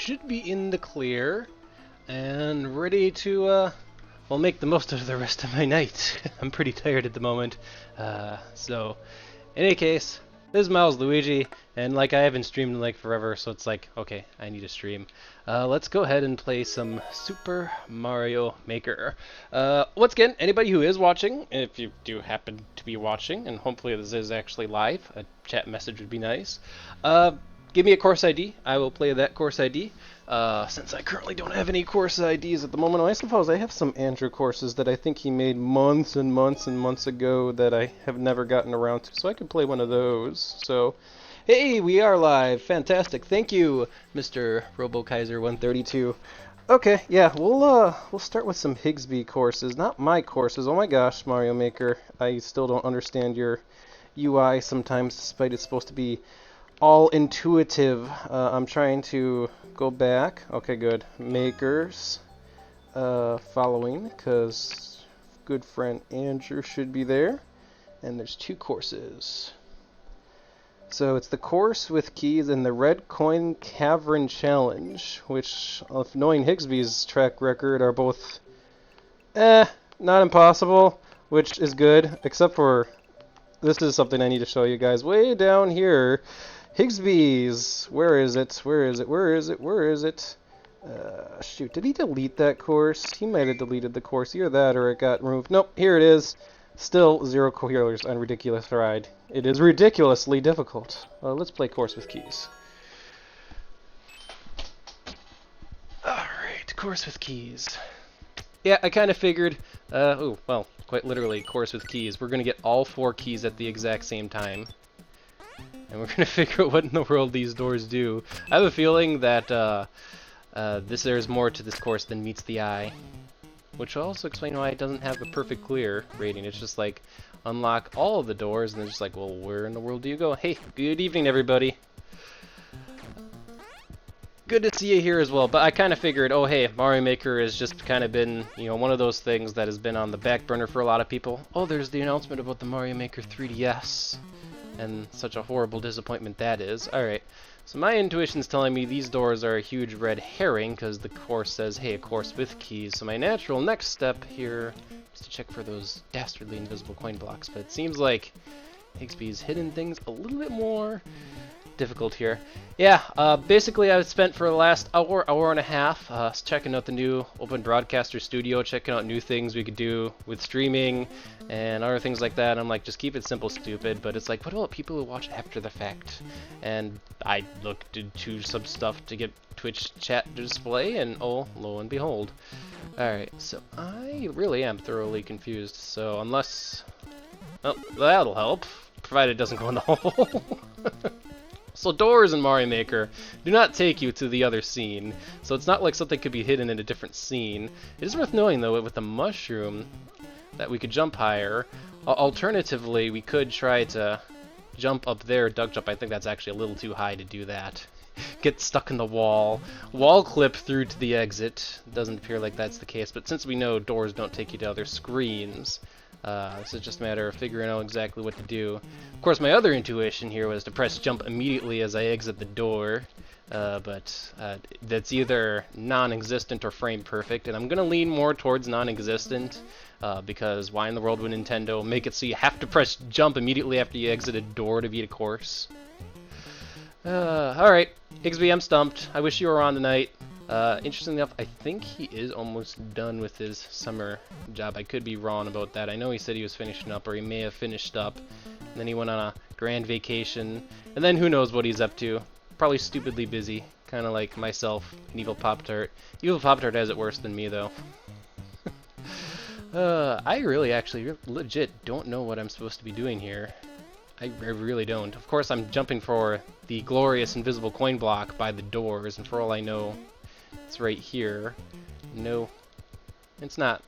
should be in the clear and ready to, well, make the most of the rest of my night. I'm pretty tired at the moment. So, in any case, this is Milesluigi, and like I haven't streamed in like forever, so it's like, okay, I need to stream. Let's go ahead and play some Super Mario Maker. Once again, anybody who is watching, if you do happen to be watching, and hopefully this is actually live, a chat message would be nice. Give me a course ID. I will play that course ID. Since I currently don't have any course IDs at the moment, I suppose I have some Andrew courses that I think he made months and months and months ago that I have never gotten around to, so I could play one of those. So, hey, we are live. Fantastic. Thank you, Mr. RoboKaiser132. Okay, yeah, we'll start with some Higsby courses, not my courses. Oh my gosh, Mario Maker, I still don't understand your UI sometimes, despite it's supposed to be all intuitive. I'm trying to go back. Okay, good. Makers, following, because good friend Andrew should be there. And there's two courses. So it's the course with keys and the red coin cavern challenge, which, if knowing Higsby's track record, are both not impossible, which is good, except for this is something I need to show you guys. Way down here, Higsby's, where is it? Shoot, did he delete that course? He might have deleted the course, either that or it got removed. Nope, here it is. Still 0 coolers on Ridiculous Ride. It is ridiculously difficult. Let's play course with keys. Alright, course with keys. Yeah, I kind of figured, well, quite literally, course with keys. We're going to get all 4 keys at the exact same time. And we're going to figure out what in the world these doors do. I have a feeling that there's more to this course than meets the eye. Which will also explain why it doesn't have a perfect clear rating. It's just like, unlock all of the doors, and it's just like, well, where in the world do you go? Hey, good evening, everybody. Good to see you here as well. But I kind of figured, oh, hey, Mario Maker has just kind of been, you know, one of those things that has been on the back burner for a lot of people. Oh, there's the announcement about the Mario Maker 3DS. And such a horrible disappointment that is. Alright, so my intuition's telling me these doors are a huge red herring because the course says, hey, a course with keys. So my natural next step here is to check for those dastardly invisible coin blocks. But it seems like Higsby's hidden things a little bit more difficult here. Yeah, basically I've spent for the last hour and a half checking out the new Open Broadcaster Studio, checking out new things we could do with streaming and other things like that. I'm like, just keep it simple, stupid. But it's like, what about people who watch after the fact? And I looked into some stuff to get Twitch chat to display, and oh, lo and behold. Alright, so I really am thoroughly confused. So unless, well, that'll help, provided it doesn't go in the hole. So doors in Mario Maker do not take you to the other scene, so it's not like something could be hidden in a different scene. It is worth knowing, though, with the mushroom, that we could jump higher. Alternatively, we could try to jump up there, duck jump. I think that's actually a little too high to do that. Get stuck in the wall. Wall clip through to the exit. Doesn't appear like that's the case, but since we know doors don't take you to other screens, so it's just a matter of figuring out exactly what to do. Of course, my other intuition here was to press jump immediately as I exit the door, but that's either non-existent or frame perfect, and I'm going to lean more towards non-existent, because why in the world would Nintendo make it so you have to press jump immediately after you exit a door to beat a course? Alright, Higsby, I'm stumped. I wish you were on tonight. Interestingly enough, I think he is almost done with his summer job. I could be wrong about that. I know he said he was finishing up, or he may have finished up, and then he went on a grand vacation, and then who knows what he's up to. Probably stupidly busy, kind of like myself and Evil Pop-Tart. Evil Pop-Tart has it worse than me, though. I really actually legit don't know what I'm supposed to be doing here. I really don't. Of course, I'm jumping for the glorious invisible coin block by the doors, and for all I know, it's right here. No, it's not.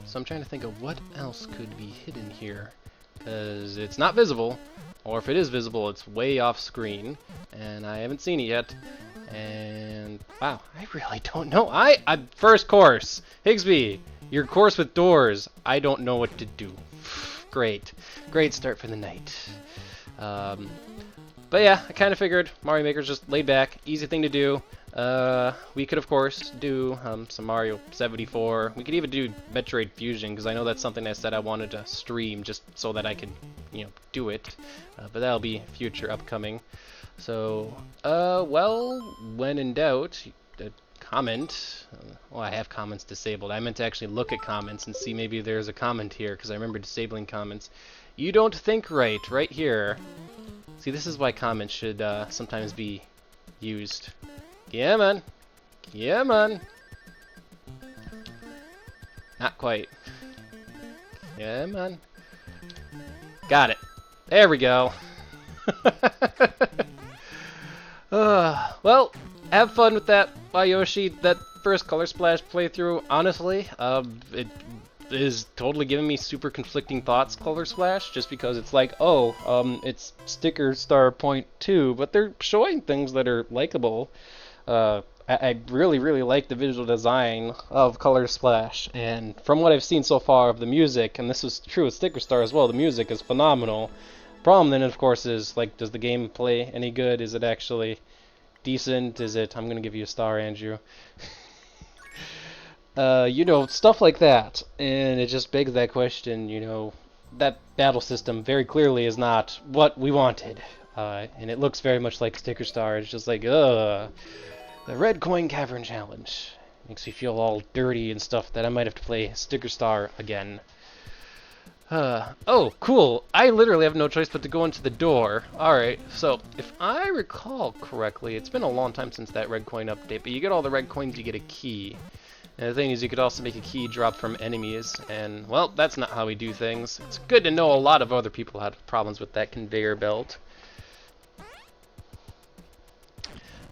So I'm trying to think of what else could be hidden here, because it's not visible, or if it is visible, it's way off screen, and I haven't seen it yet. And wow, I really don't know. First course, Higsby, your course with doors. I don't know what to do. Great start for the night. But yeah, I kind of figured Mario Maker's just laid back, easy thing to do. We could, of course, do some Mario 74. We could even do Metroid Fusion, because I know that's something I said I wanted to stream just so that I could, you know, do it. But that'll be future upcoming. So, well, when in doubt, comment. Well, I have comments disabled. I meant to actually look at comments and see maybe there's a comment here, because I remember disabling comments. You don't think right here. See, this is why comments should sometimes be used. Yeah, man. Yeah, man. Not quite. Yeah, man. Got it. There we go. Well, have fun with that, Yoshi. That first Color Splash playthrough, honestly, it is totally giving me super conflicting thoughts, Color Splash, just because it's like, oh, it's Sticker Star Point 2, but they're showing things that are likable. I really, really like the visual design of Color Splash, and from what I've seen so far of the music, and this is true with Sticker Star as well, the music is phenomenal. Problem then, of course, is, like, does the game play any good? Is it actually decent? Is it... I'm going to give you a star, Andrew. You know, stuff like that. And it just begs that question, you know, that battle system very clearly is not what we wanted. And it looks very much like Sticker Star. It's just like, the Red Coin Cavern Challenge. Makes me feel all dirty and stuff that I might have to play Sticker Star again. Oh, cool. I literally have no choice but to go into the door. Alright, so if I recall correctly, it's been a long time since that red coin update, but you get all the red coins, you get a key. And the thing is, you could also make a key drop from enemies, and, well, that's not how we do things. It's good to know a lot of other people had problems with that conveyor belt.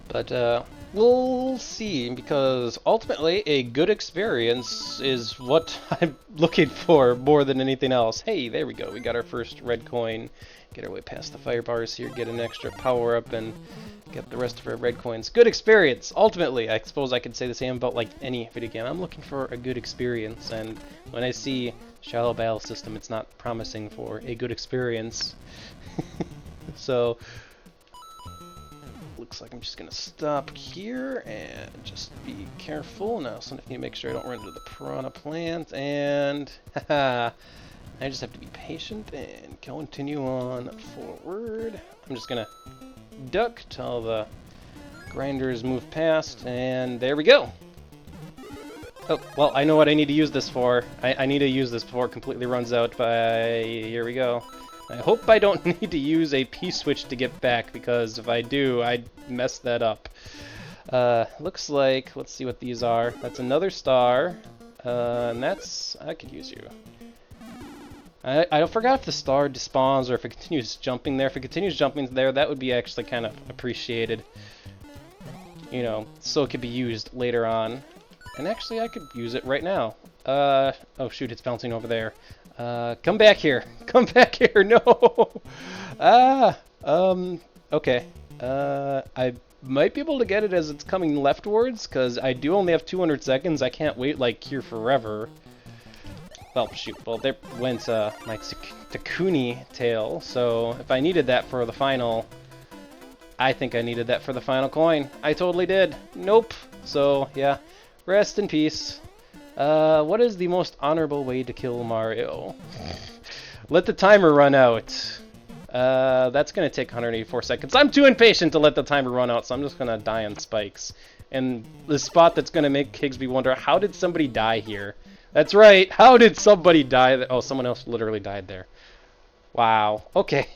But, we'll see, because ultimately a good experience is what I'm looking for more than anything else. Hey, there we go. We got our first red coin. Get our way past the fire bars here, get an extra power-up, and get the rest of our red coins. Good experience, ultimately. I suppose I could say the same about, like, any video game. I'm looking for a good experience, and when I see shallow battle system, it's not promising for a good experience. So... looks like I'm just going to stop here and just be careful. Now, so I need to make sure I don't run into the piranha plant. And, haha, I just have to be patient and continue on forward. I'm just going to duck till the grinders move past. And there we go. Oh, well, I know what I need to use this for. I need to use this before it completely runs out by... Here we go. I hope I don't need to use a P-switch to get back, because if I do, I'd mess that up. Looks like, let's see what these are. That's another star, and that's, I could use you. I forgot if the star despawns or if it continues jumping there. If it continues jumping there, that would be actually kind of appreciated. You know, so it could be used later on. And actually, I could use it right now. Oh shoot, it's bouncing over there. Come back here. Come back here. No. Okay. I might be able to get it as it's coming leftwards, because I do only have 200 seconds. I can't wait, like, here forever. Well, shoot. Well, there went, my Takuni tail, so if I needed that for the final... I think I needed that for the final coin. I totally did. Nope. So, yeah. Rest in peace. What is the most honorable way to kill Mario? Let the timer run out. That's going to take 184 seconds. I'm too impatient to let the timer run out, so I'm just going to die on spikes. And the spot that's going to make Higsby wonder, how did somebody die here? That's right, how did somebody die? Oh, someone else literally died there. Wow, okay.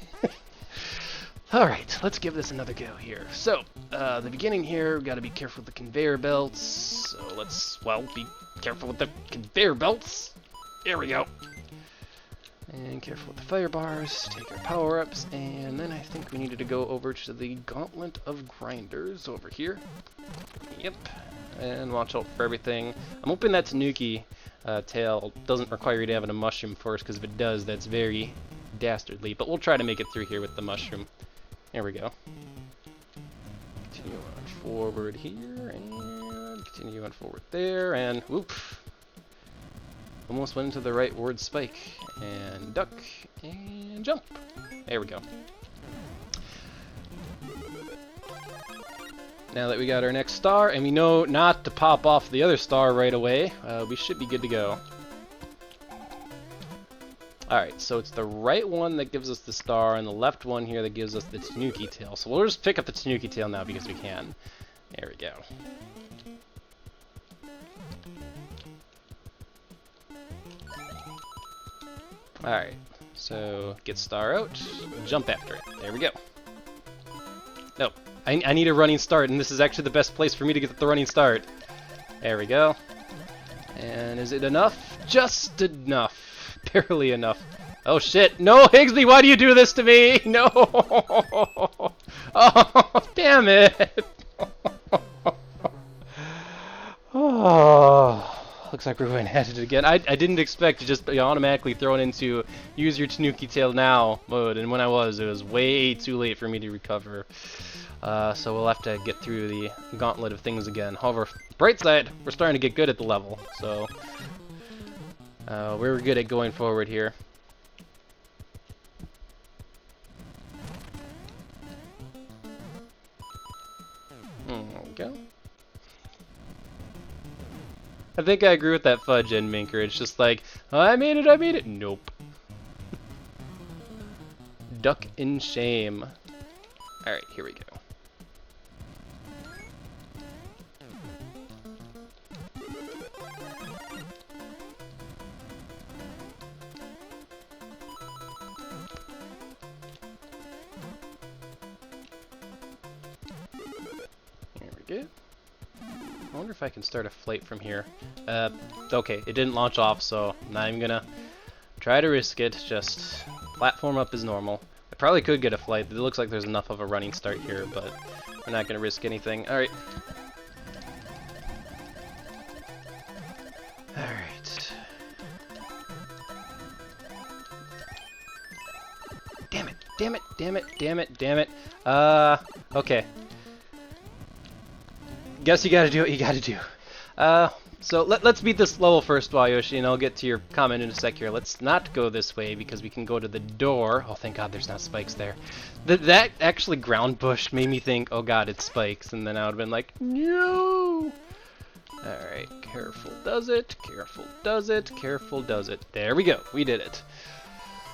Alright, let's give this another go here. So, the beginning here, we've got to be careful with the conveyor belts. So let's, well, be careful with the conveyor belts. There we go. And careful with the fire bars, take our power-ups, and then I think we needed to go over to the Gauntlet of Grinders over here. Yep. And watch out for everything. I'm hoping that Tanuki tail doesn't require you to have a mushroom first, because if it does, that's very dastardly. But we'll try to make it through here with the mushroom. There we go. Continue on forward here, and continue on forward there, and whoop. Almost went into the right word spike. And duck, and jump. There we go. Now that we got our next star, and we know not to pop off the other star right away, we should be good to go. Alright, so it's the right one that gives us the star, and the left one here that gives us the Tanuki tail. So we'll just pick up the Tanuki tail now because we can. There we go. Alright, so get star out, jump after it. There we go. No, I need a running start, and this is actually the best place for me to get the running start. There we go. And is it enough? Just enough. Barely enough. Oh shit. No, Higsby, why do you do this to me? No! Oh, damn it! Oh, looks like we're going at it again. I didn't expect to just be automatically thrown into use your Tanuki tail now mode, and when I was, it was way too late for me to recover. So we'll have to get through the gauntlet of things again. However, bright side, we're starting to get good at the level, so we're good at going forward here. There we go. I think I agree with that fudge end maker. It's just like, I made it, I made it. Nope. Duck in shame. Alright, here we go. There we go. I wonder if I can start a flight from here. Okay, it didn't launch off, so I'm not even gonna try to risk it. Just platform up as normal. I probably could get a flight. It looks like there's enough of a running start here, but we're not gonna risk anything. Alright. Alright. Damn it, damn it, damn it, damn it, damn it. Okay. Guess you gotta do what you gotta do. So let's beat this level first while Yoshi, and I'll get to your comment in a sec here. Let's not go this way because we can go to the door. Oh, thank God there's not spikes there. That actually ground bush made me think, oh God, it's spikes, and then I would have been like, no! Alright, careful does it, careful does it, careful does it. There we go, we did it.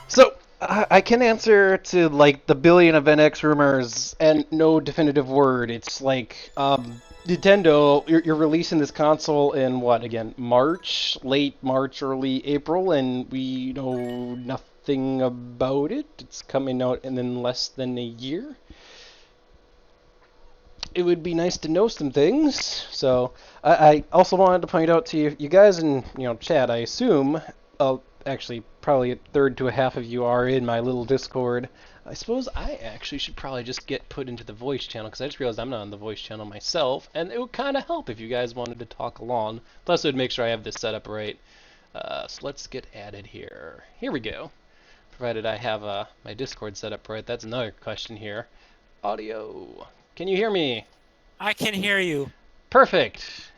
So, I can answer to like the billion of NX rumors and no definitive word. It's like, Nintendo, you're releasing this console in what again? March, late March, early April, and we know nothing about it. It's coming out in less than a year. It would be nice to know some things. So I also wanted to point out to you guys in chat. I assume, actually probably a third to a half of you are in my little Discord. I suppose I actually should probably just get put into the voice channel, because I just realized I'm not on the voice channel myself, and it would kind of help if you guys wanted to talk along. Plus, it would make sure I have this set up right. So let's get added here. Here we go. Provided I have my Discord set up right. That's another question here. Audio. Can you hear me? I can hear you. Perfect.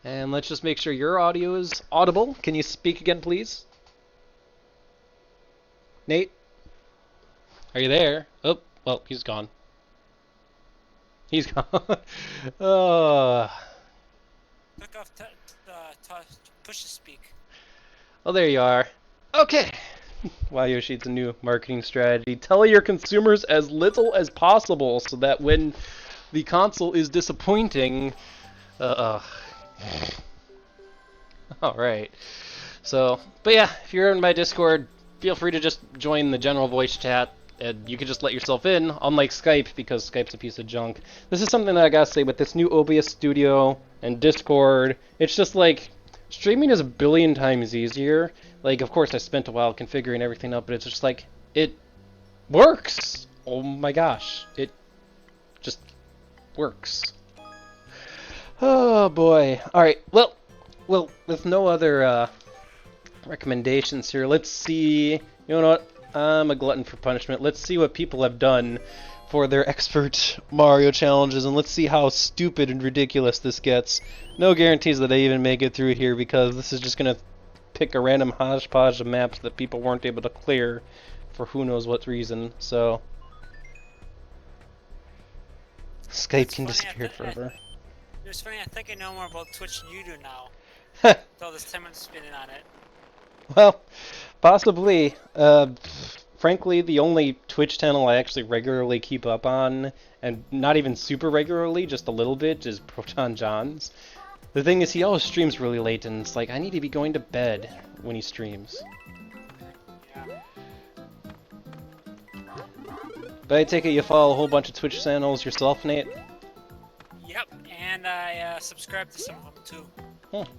And let's just make sure your audio is audible. Can you speak again, please? Nate? Are you there? Oh, well, he's gone. He's gone. Click off push to speak. Oh, there you are. Okay. Wow, Yoshi, it's a new marketing strategy. Tell your consumers as little as possible so that when the console is disappointing... Alright. So, but yeah, if you're in my Discord, feel free to just join the general voice chat. And you can just let yourself in, unlike Skype, because Skype's a piece of junk. This is something that I gotta say, with this new OBS Studio and Discord, it's just like, streaming is a billion times easier. Like, of course, I spent a while configuring everything up, but it's just like, it works! Oh my gosh, it just works. Oh boy. Alright, well, with no other recommendations here, let's see, you know what? I'm a glutton for punishment. Let's see what people have done for their expert Mario challenges, and let's see how stupid and ridiculous this gets. No guarantees that I even make it through here, because this is just going to pick a random hodgepodge of maps that people weren't able to clear for who knows what reason. So, Skype It's can funny, disappear forever. It's funny, I think I know more about Twitch than you do now. With all this time I'm spending on it. Well, possibly. Frankly, the only Twitch channel I actually regularly keep up on, and not even super regularly, just a little bit, is Proton John's. The thing is, he always streams really late, and it's like, I need to be going to bed when he streams. Yeah. But I take it you follow a whole bunch of Twitch channels yourself, Nate? Yep, and I subscribe to some of them too. Hmm.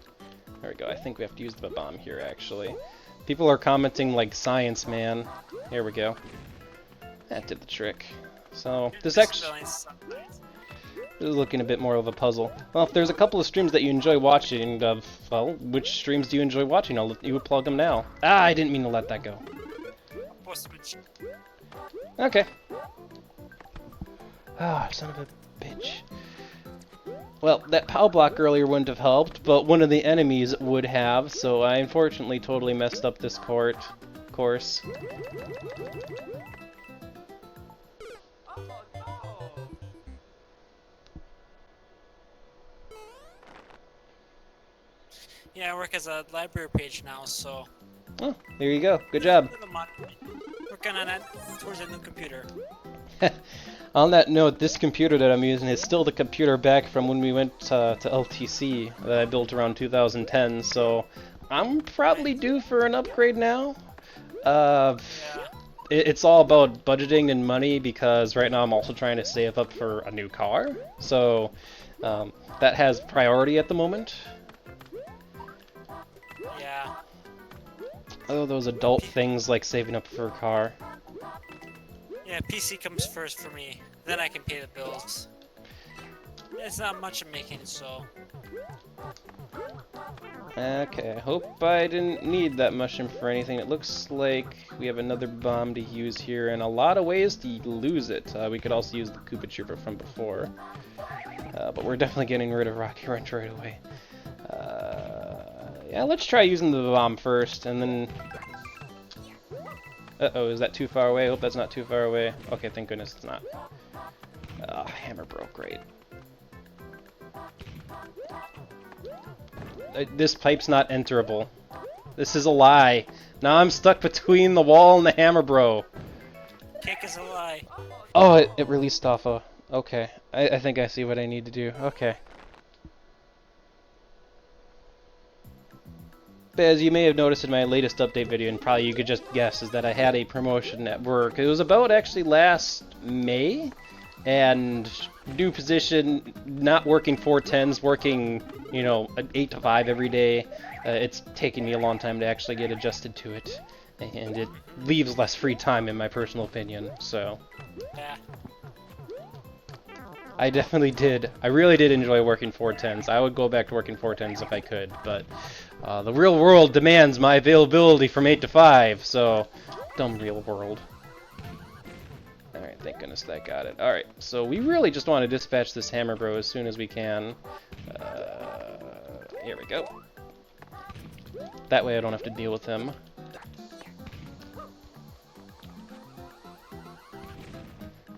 There we go. I think we have to use the bomb here, actually. People are commenting like science, man. Here we go. That did the trick. So, this actually is looking a bit more of a puzzle. Well, if there's a couple of streams that you enjoy watching, well, which streams do you enjoy watching? I'll let you plug them now. Ah, I didn't mean to let that go. Okay. Ah, son of a bitch. Well, that POW block earlier wouldn't have helped, but one of the enemies would have, so I unfortunately totally messed up this course. Yeah, I work as a library page now, so... Oh, there you go. Good job. Working on that towards a new computer. On that note, this computer that I'm using is still the computer back from when we went to LTC that I built around 2010, so I'm probably due for an upgrade now. Yeah. It's all about budgeting and money because right now I'm also trying to save up for a new car, so that has priority at the moment. Yeah. Oh, those adult things like saving up for a car. Yeah, PC comes first for me. Then I can pay the bills. It's not much I'm making, so... Okay, I hope I didn't need that mushroom for anything. It looks like we have another bomb to use here, and a lot of ways to lose it. We could also use the Koopa Trooper from before. But we're definitely getting rid of Rocky Wrench right away. Yeah, let's try using the bomb first, and then... Uh-oh, is that too far away? I hope that's not too far away. Okay, thank goodness it's not. Hammer broke, great. This pipe's not enterable. This is a lie. Now I'm stuck between the wall and the hammer, bro. Kick is a lie. Oh, it released off a... Okay, I think I see what I need to do. Okay. But as you may have noticed in my latest update video, and probably you could just guess, is that I had a promotion at work. It was about actually last May, and new position, not working 410s, working, you know, 8 to 5 every day. It's taken me a long time to actually get adjusted to it, and it leaves less free time in my personal opinion, so... Yeah. I definitely did. I really did enjoy working 410s. I would go back to working 410s if I could, but the real world demands my availability from 8 to 5, so dumb real world. Alright, thank goodness that got it. Alright, so we really just want to dispatch this hammer bro as soon as we can. Here we go. That way I don't have to deal with him.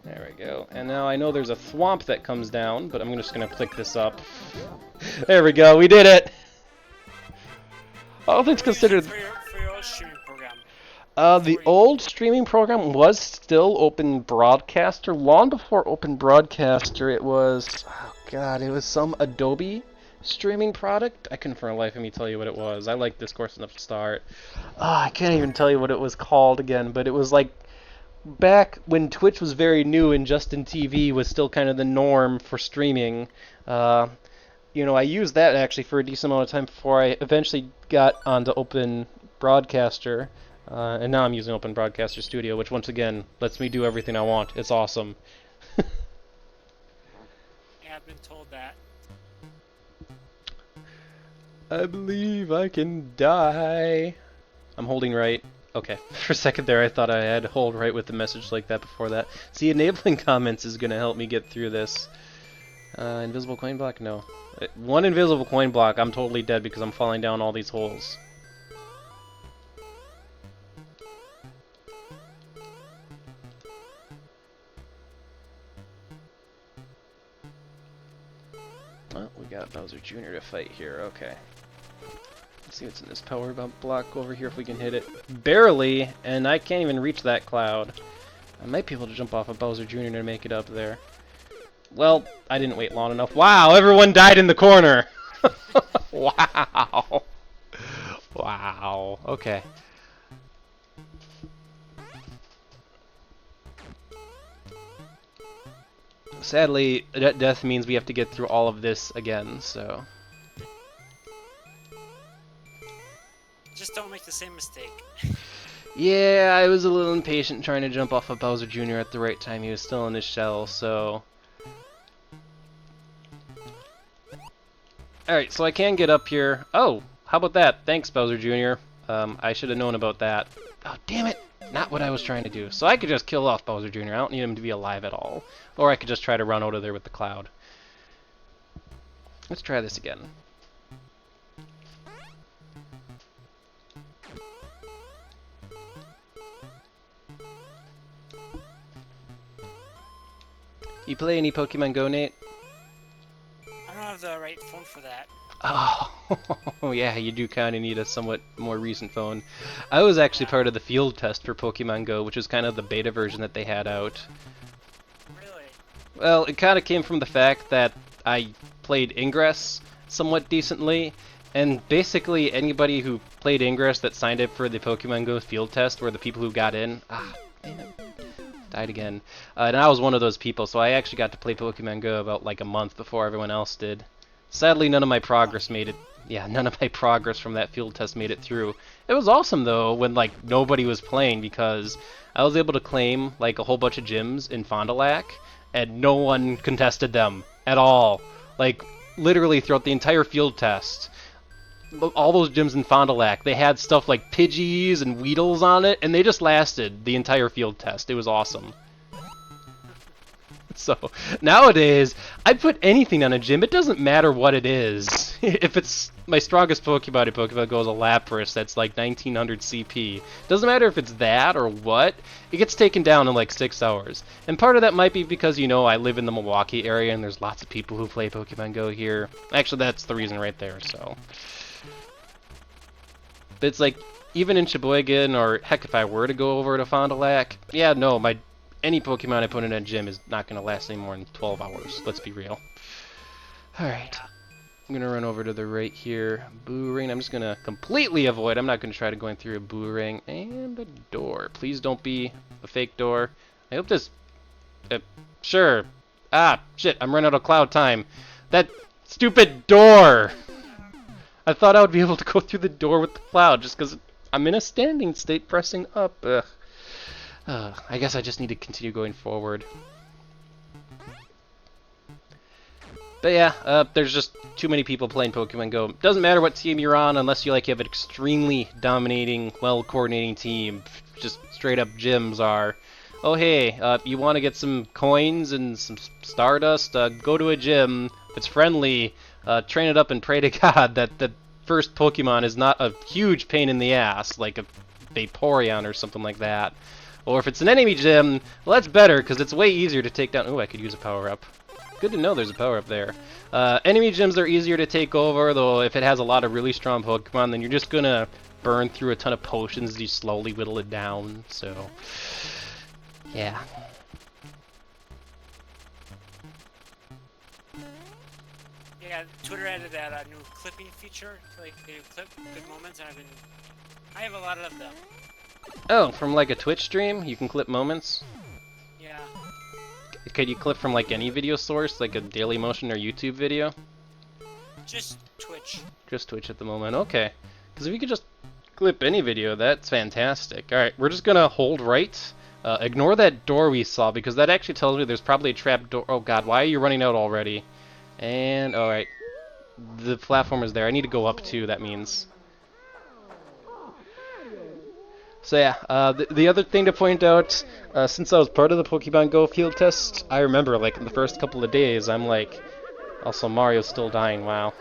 There we go. And now I know there's a thwomp that comes down, but I'm just going to click this up. There we go, we did it! All things considered... For your old streaming program. The old streaming program was still Open Broadcaster. Long before Open Broadcaster, it was... Oh god, it was some Adobe streaming product. I couldn't for the life of me tell you what it was. I liked this course enough to start. I can't even tell you what it was called again, but it was like... Back when Twitch was very new and Justin TV was still kind of the norm for streaming, you know, I used that actually for a decent amount of time before I eventually got onto Open Broadcaster, and now I'm using Open Broadcaster Studio, which once again lets me do everything I want. It's awesome. Yeah, I've been told that. I believe I can die. I'm holding right. Okay, for a second there I thought I had to hold right with the message like that before that. See, enabling comments is going to help me get through this. Invisible coin block? No. One invisible coin block, I'm totally dead because I'm falling down all these holes. got Bowser Jr. to fight here. Okay. Let's see what's in this power bump block over here if we can hit it. Barely, and I can't even reach that cloud. I might be able to jump off of Bowser Jr. to make it up there. Well, I didn't wait long enough. Wow, everyone died in the corner! Wow. Wow. Okay. Sadly, death means we have to get through all of this again, so... Just don't make the same mistake. Yeah, I was a little impatient trying to jump off of Bowser Jr. at the right time. He was still in his shell, so... Alright, so I can get up here. Oh, how about that? Thanks, Bowser Jr. I should have known about that. Oh, damn it! Not what I was trying to do. So I could just kill off Bowser Jr. I don't need him to be alive at all. Or I could just try to run out of there with the cloud. Let's try this again. You play any Pokemon Go, Nate? I don't have the right phone for that. Oh, yeah, you do kind of need a somewhat more recent phone. I was actually part of the field test for Pokemon Go, which was kind of the beta version that they had out. Really? Well, it kind of came from the fact that I played Ingress somewhat decently, and basically anybody who played Ingress that signed up for the Pokemon Go field test were the people who got in. Ah, damn it. Died again. And I was one of those people, so I actually got to play Pokemon Go about like a month before everyone else did. Sadly, none of my progress made it. Yeah, none of my progress from that field test made it through. It was awesome though when like nobody was playing, because I was able to claim like a whole bunch of gyms in Fond du Lac, and no one contested them at all. Like literally throughout the entire field test, all those gyms in Fond du Lac, they had stuff like Pidgeys and Weedles on it, and they just lasted the entire field test. It was awesome. So, nowadays, I put anything on a gym, it doesn't matter what it is. If it's my strongest Pokemon in Pokemon Go is a Lapras that's like 1900 CP. Doesn't matter if it's that or what, it gets taken down in like 6 hours. And part of that might be because, you know, I live in the Milwaukee area and there's lots of people who play Pokemon Go here. Actually, that's the reason right there, so... But it's like, even in Sheboygan, or heck, if I were to go over to Fond du Lac, yeah, no, any Pokemon I put in a gym is not going to last any more than 12 hours. Let's be real. Alright. I'm going to run over to the right here. Boo ring. I'm just going to completely avoid. I'm not going to try to go in through a boo ring. And a door. Please don't be a fake door. I hope this... sure. Ah, shit. I'm running out of cloud time. That stupid door! I thought I would be able to go through the door with the cloud just because I'm in a standing state pressing up. Ugh. I guess I just need to continue going forward. But yeah, there's just too many people playing Pokemon Go. Doesn't matter what team you're on unless you have an extremely dominating, well-coordinating team. Just straight up gyms are. Oh hey, you want to get some coins and some Stardust? Go to a gym. If it's friendly, train it up and pray to God that the first Pokemon is not a huge pain in the ass, like a Vaporeon or something like that. Or if it's an enemy gym, well, that's better, because it's way easier to take down... Ooh, I could use a power-up. Good to know there's a power-up there. Enemy gyms are easier to take over, though if it has a lot of really strong Pokemon, then you're just going to burn through a ton of potions as you slowly whittle it down, so... Yeah. Yeah, Twitter added that new clipping feature, like they clip good moments, and I have a lot of them. Oh, from like a Twitch stream? You can clip moments? Yeah. Could you clip from like any video source, like a Daily Motion or YouTube video? Just Twitch. Just Twitch at the moment, okay. Because if you could just clip any video, that's fantastic. Alright, we're just gonna hold right. Ignore that door we saw, because that actually tells me there's probably a trap door. Oh god, why are you running out already? And, alright. The platform is there. I need to go up too, that means. So yeah, the other thing to point out, since I was part of the Pokemon Go field test, I remember, like, in the first couple of days, I'm like, also Mario's still dying, wow.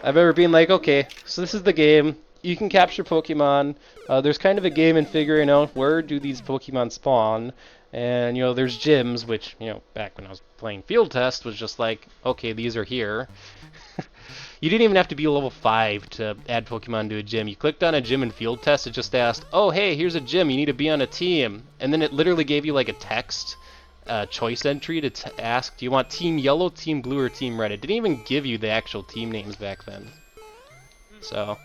I remember being like, okay, so this is the game, you can capture Pokemon, there's kind of a game in figuring out where do these Pokemon spawn, And, there's gyms, which, back when I was playing field test, was just like, okay, these are here. You didn't even have to be level 5 to add Pokemon to a gym. You clicked on a gym in field test, it just asked, oh, hey, here's a gym, you need to be on a team. And then it literally gave you like a text choice entry to ask, do you want Team Yellow, Team Blue, or Team Red? It didn't even give you the actual team names back then. So...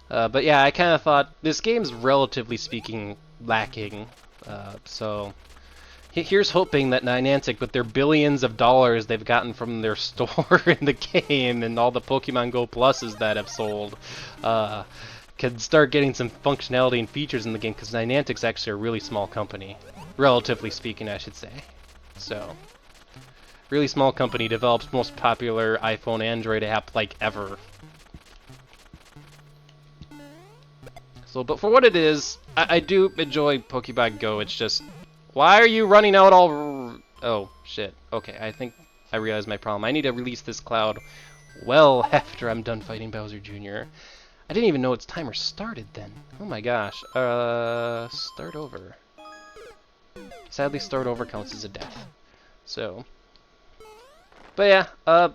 but yeah, I kind of thought this game's relatively speaking lacking. So here's hoping that Niantic, with their billions of dollars they've gotten from their store in the game and all the Pokemon Go Pluses that have sold, can start getting some functionality and features in the game, because Niantic's actually a really small company. Relatively speaking, I should say. So, really small company, develops most popular iPhone Android app like ever. So, but for what it is, I do enjoy Pokemon Go. It's just, why are you running out all... Oh, shit. Okay, I think I realized my problem. I need to release this cloud well after I'm done fighting Bowser Jr. I didn't even know its timer started then. Oh my gosh. Start over. Sadly, start over counts as a death. So. But yeah,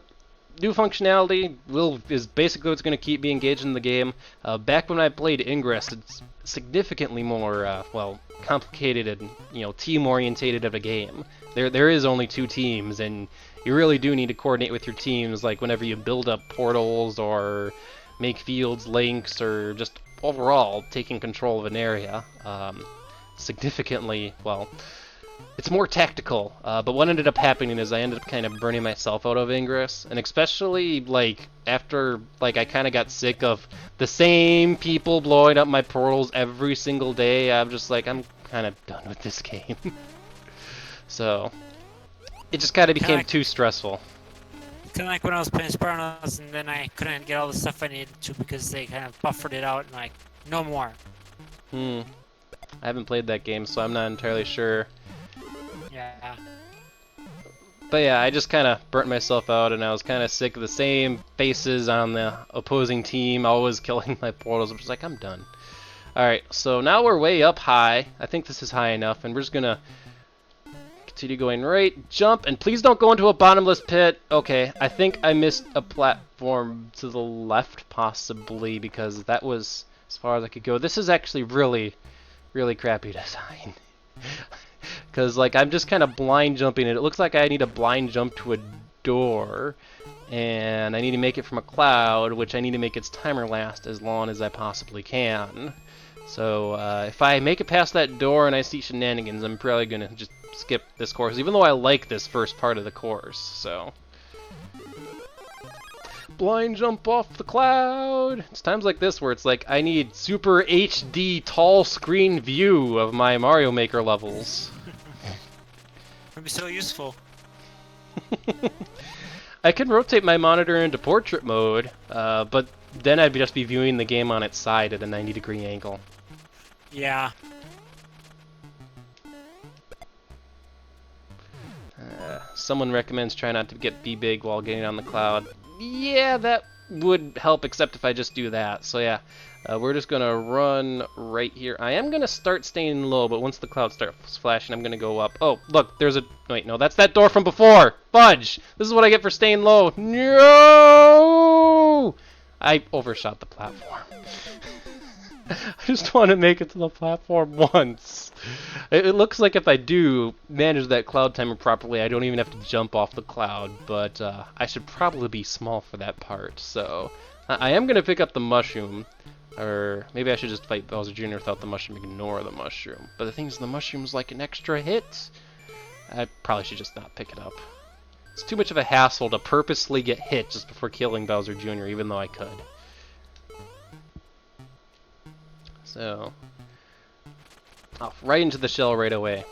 new functionality is basically what's going to keep me engaged in the game. Back when I played Ingress, it's significantly more, complicated and, team-orientated of a game. There is only 2 teams, and you really do need to coordinate with your teams, like whenever you build up portals or make fields, links, or just overall taking control of an area. Significantly, it's more tactical, but what ended up happening is I ended up kind of burning myself out of Ingress, and especially, after, I kind of got sick of the same people blowing up my portals every single day. I'm just like, I'm kind of done with this game. So, it just kind of became too stressful. Kind of like when I was playing Spartanos, and then I couldn't get all the stuff I needed to because they kind of buffered it out, and no more. I haven't played that game, so I'm not entirely sure. Yeah. But yeah, I just kind of burnt myself out, and I was kind of sick of the same faces on the opposing team, always killing my portals. I'm just like, I'm done. Alright, so now we're way up high. I think this is high enough, and we're just gonna continue going right, jump, and please don't go into a bottomless pit. Okay, I think I missed a platform to the left, possibly, because that was as far as I could go. This is actually really, really crappy design. Because, I'm just kind of blind jumping it. It looks like I need a blind jump to a door, and I need to make it from a cloud, which I need to make its timer last as long as I possibly can. So, if I make it past that door and I see shenanigans, I'm probably going to just skip this course, even though I like this first part of the course, so... Blind jump off the cloud! It's times like this where it's like, I need super HD tall screen view of my Mario Maker levels. Would be so useful. I can rotate my monitor into portrait mode, but then I'd just be viewing the game on its side at a 90-degree angle. Yeah. Someone recommends try not to get be big while getting on the cloud. Yeah, that would help, except if I just do that. So yeah, we're just gonna run right here. I am gonna start staying low, but once the clouds start flashing, I'm gonna go up. Oh, look, there's a... Wait, no, that's that door from before! Fudge! This is what I get for staying low. No! I overshot the platform. I just want to make it to the platform once. It looks like if I do manage that cloud timer properly, I don't even have to jump off the cloud, but I should probably be small for that part, so... I am going to pick up the mushroom, or maybe I should just fight Bowser Jr. without the mushroom, ignore the mushroom. But the thing is, the mushroom's like an extra hit. I probably should just not pick it up. It's too much of a hassle to purposely get hit just before killing Bowser Jr., even though I could. So, right into the shell right away.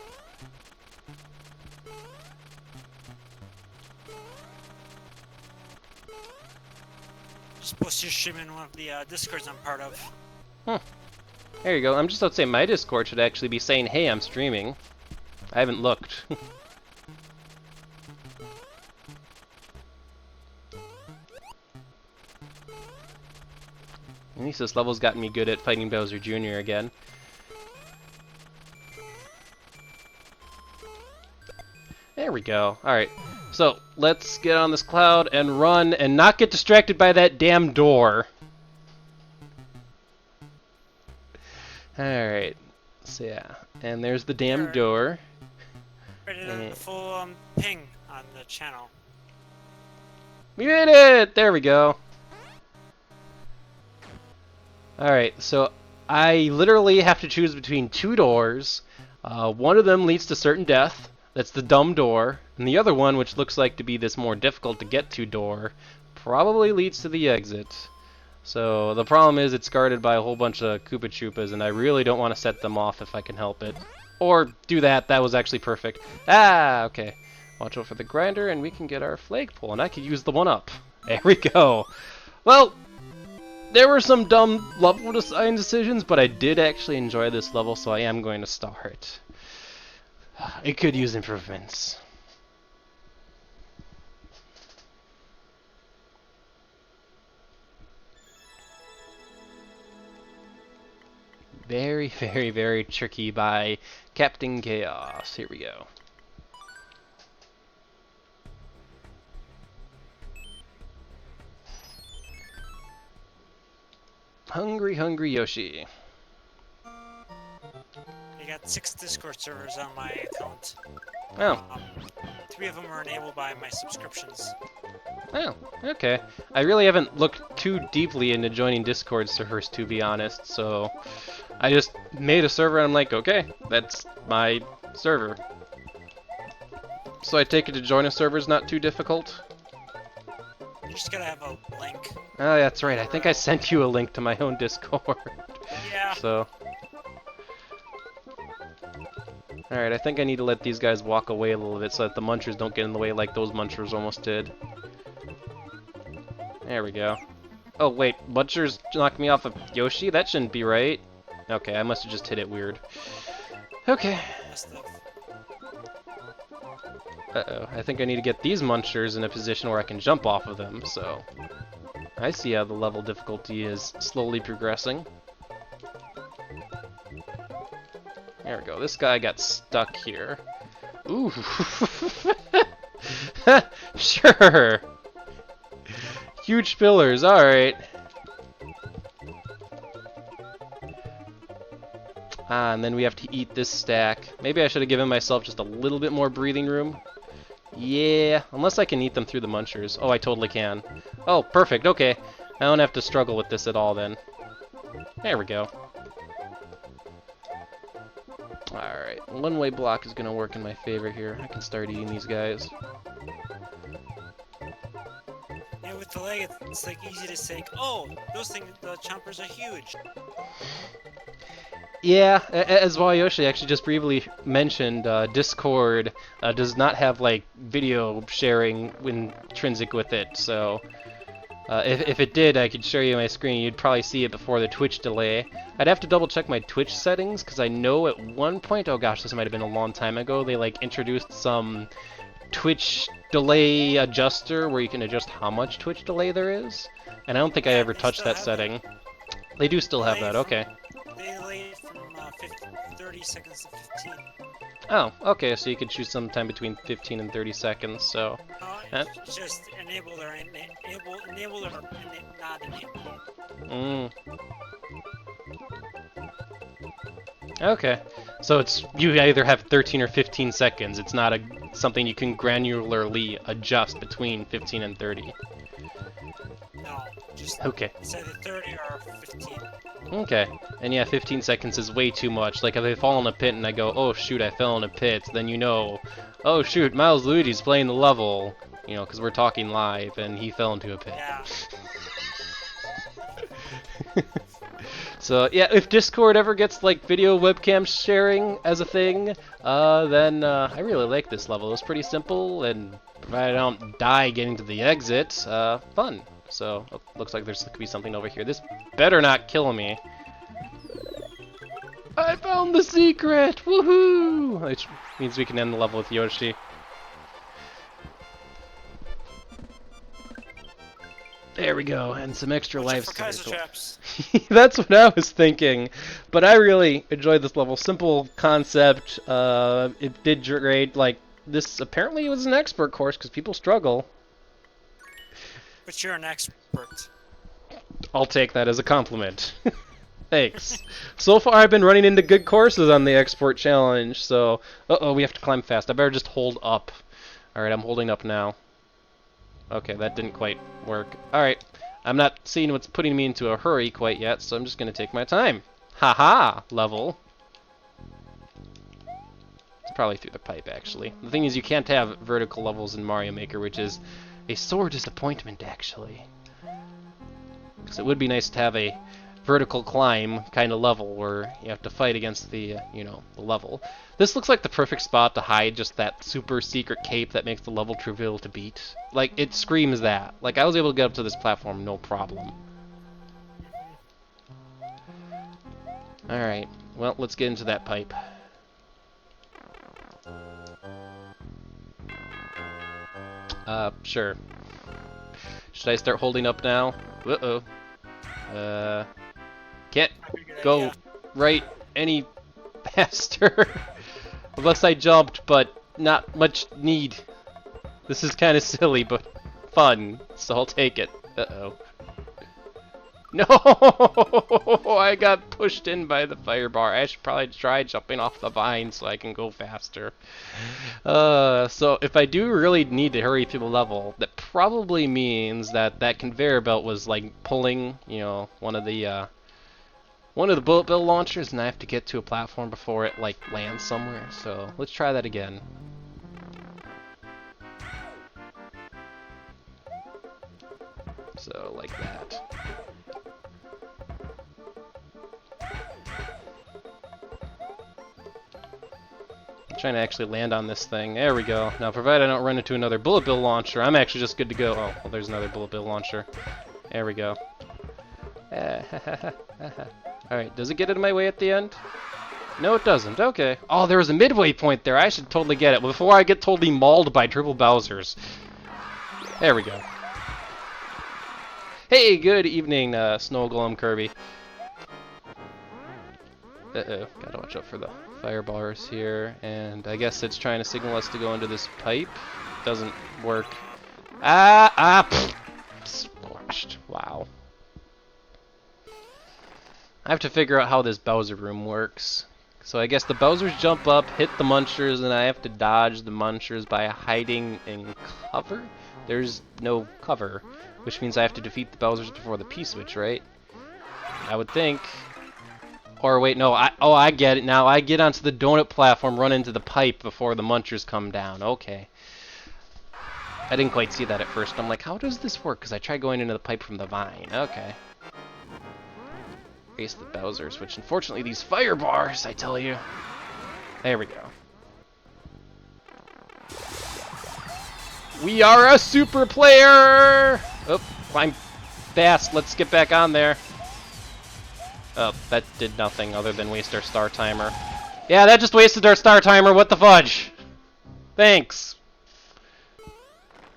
Just post your stream in one of the Discords I'm part of. There you go. I'm just about to say my Discord should actually be saying, hey, I'm streaming. I haven't looked. At least this level's gotten me good at fighting Bowser Jr. again. we go. Alright, so let's get on this cloud and run and not get distracted by that damn door. Alright, so yeah, and there's the damn door. Ready to full ping on the channel. We made it! There we go. Alright, so I literally have to choose between two doors. One of them leads to certain death. That's the dumb door. And the other one, which looks like to be this more difficult to get to door, probably leads to the exit. So the problem is it's guarded by a whole bunch of Koopa Troopas, and I really don't want to set them off if I can help it. Or do that. That was actually perfect. Ah, okay. Watch out for the grinder, and we can get our flagpole, and I could use the one up. There we go. Well, there were some dumb level design decisions, but I did actually enjoy this level, so I am going to star it. It could use improvements. Very, very, very tricky by Captain Chaos. Here we go. Hungry, hungry Yoshi. I got 6 Discord servers on my account. Oh. 3 of them are enabled by my subscriptions. Oh, okay. I really haven't looked too deeply into joining Discord servers, to be honest, so I just made a server and I'm like, okay, that's my server. So I take it to join a server is not too difficult? You just gotta have a link. Oh, that's right. I think I sent you a link to my own Discord. Yeah. So. Alright, I think I need to let these guys walk away a little bit so that the munchers don't get in the way like those munchers almost did. There we go. Oh, wait. Munchers knocked me off of Yoshi? That shouldn't be right. Okay, I must have just hit it weird. Okay. Uh-oh. I think I need to get these munchers in a position where I can jump off of them, so... I see how the level difficulty is slowly progressing. There we go. This guy got stuck here. Ooh. Sure. Huge pillars. Alright. Ah, and then we have to eat this stack. Maybe I should have given myself just a little bit more breathing room. Yeah, unless I can eat them through the munchers. Oh, I totally can. Oh, perfect. Okay. I don't have to struggle with this at all then. There we go. Alright, one-way block is going to work in my favor here. I can start eating these guys. Yeah, with the leg, it's like easy to say, oh, those things, the chompers are huge. Yeah, as Yoshi actually just briefly mentioned, Discord does not have like video sharing intrinsic with it, so if it did, I could show you my screen. You'd probably see it before the Twitch delay. I'd have to double check my Twitch settings because I know at one point, oh gosh, this might have been a long time ago, they like introduced some Twitch delay adjuster where you can adjust how much Twitch delay there is, and I don't think I ever touched that setting. They do still have that, okay. They delayed from 30 seconds to 15. Oh, okay, so you could choose sometime between 15 and 30 seconds, so... Just enable or not enable. Okay, so it's you either have 13 or 15 seconds. It's not something you can granularly adjust between 15 and 30. No, just okay. It's either 30 or 15. Okay, and yeah, 15 seconds is way too much. Like if I fall in a pit and I go, oh shoot, I fell in a pit, then you know, oh shoot, Milesluigi's playing the level, you know, because we're talking live, and he fell into a pit. Yeah. So yeah, if Discord ever gets like video webcam sharing as a thing, then I really like this level. It's pretty simple, and provided I don't die getting to the exit, fun. So looks like there's could be something over here. This better not kill me. I found the secret! Woohoo! Which means we can end the level with Yoshi. There we go, and some extra lives. That's what I was thinking, but I really enjoyed this level. Simple concept. It did great. Like this apparently was an expert course because people struggle. But you're an expert. I'll take that as a compliment. Thanks. So far I've been running into good courses on the export challenge, so... Uh-oh, we have to climb fast. I better just hold up. Alright, I'm holding up now. Okay, that didn't quite work. Alright, I'm not seeing what's putting me into a hurry quite yet, so I'm just going to take my time. Haha, level. It's probably through the pipe, actually. The thing is, you can't have vertical levels in Mario Maker, which is a sore disappointment, actually. Because it would be nice to have a vertical climb kind of level where you have to fight against the, the level. This looks like the perfect spot to hide just that super secret cape that makes the level trivial to beat. Like, it screams that. Like, I was able to get up to this platform, no problem. Alright, well, let's get into that pipe. Sure. Should I start holding up now? Uh-oh. Can't go right any faster. Unless I jumped, but not much need. This is kind of silly, but fun, so I'll take it. Uh-oh. No! I got pushed in by the fire bar. I should probably try jumping off the vine so I can go faster. So if I do really need to hurry through the level, that probably means that that conveyor belt was like pulling, one of the bullet bill launchers, and I have to get to a platform before it like lands somewhere. So let's try that again. So like that. Trying to actually land on this thing. There we go. Now, provided I don't run into another bullet bill launcher, I'm actually just good to go. Oh, well, there's another bullet bill launcher. There we go. Alright, does it get in my way at the end? No, it doesn't. Okay. Oh, there was a midway point there. I should totally get it before I get totally mauled by triple Bowsers. There we go. Hey, good evening, Snow Golem Kirby. Uh-oh, gotta watch out for the fire bars here, and I guess it's trying to signal us to go into this pipe. Doesn't work. Squashed. Wow. I have to figure out how this Bowser room works. So I guess the Bowsers jump up, hit the Munchers, and I have to dodge the Munchers by hiding in cover? There's no cover, which means I have to defeat the Bowsers before the P-switch, right? I would think. Or wait, no, I get it now. I get onto the donut platform, run into the pipe before the Munchers come down. Okay. I didn't quite see that at first. I'm like, how does this work? Because I tried going into the pipe from the vine. Okay. Face the Bowsers, which unfortunately these fire bars, I tell you. There we go. We are a super player! Oh, climb fast. Let's get back on there. Oh, that did nothing other than waste our star timer. Yeah, that just wasted our star timer. What the fudge? Thanks.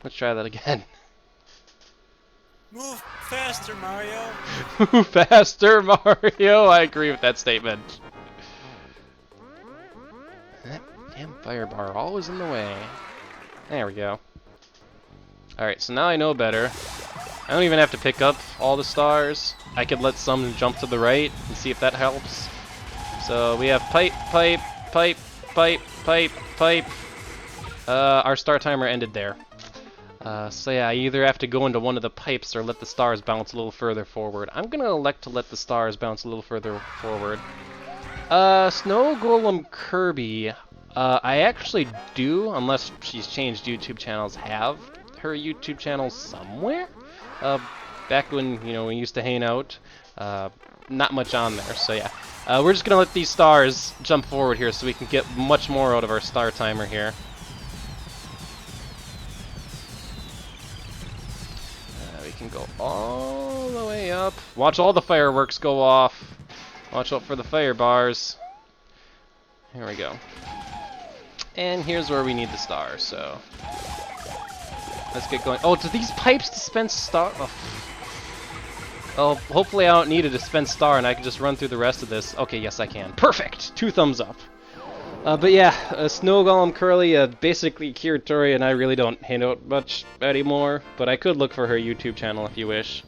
Let's try that again. Move faster, Mario. Move faster, Mario. I agree with that statement. That damn fire bar always in the way. There we go. Alright, so now I know better. I don't even have to pick up all the stars. I could let some jump to the right and see if that helps. So we have pipe, pipe, pipe, pipe, pipe, pipe. Our star timer ended there. So yeah, I either have to go into one of the pipes or let the stars bounce a little further forward. I'm gonna elect to let the stars bounce a little further forward. Snow Golem Kirby, I actually do, unless she's changed YouTube channels, have her YouTube channel somewhere. Back when, we used to hang out, not much on there, so yeah. We're just gonna let these stars jump forward here so we can get much more out of our star timer here. We can go all the way up. Watch all the fireworks go off. Watch out for the fire bars. Here we go. And here's where we need the stars, so let's get going. Oh, do these pipes dispense star? Oh, hopefully I don't need a dispense star and I can just run through the rest of this. Okay, yes I can. Perfect! 2 thumbs up. But yeah, Snow Golem Curly, basically Kiritori and I really don't hang out much anymore, but I could look for her YouTube channel if you wish.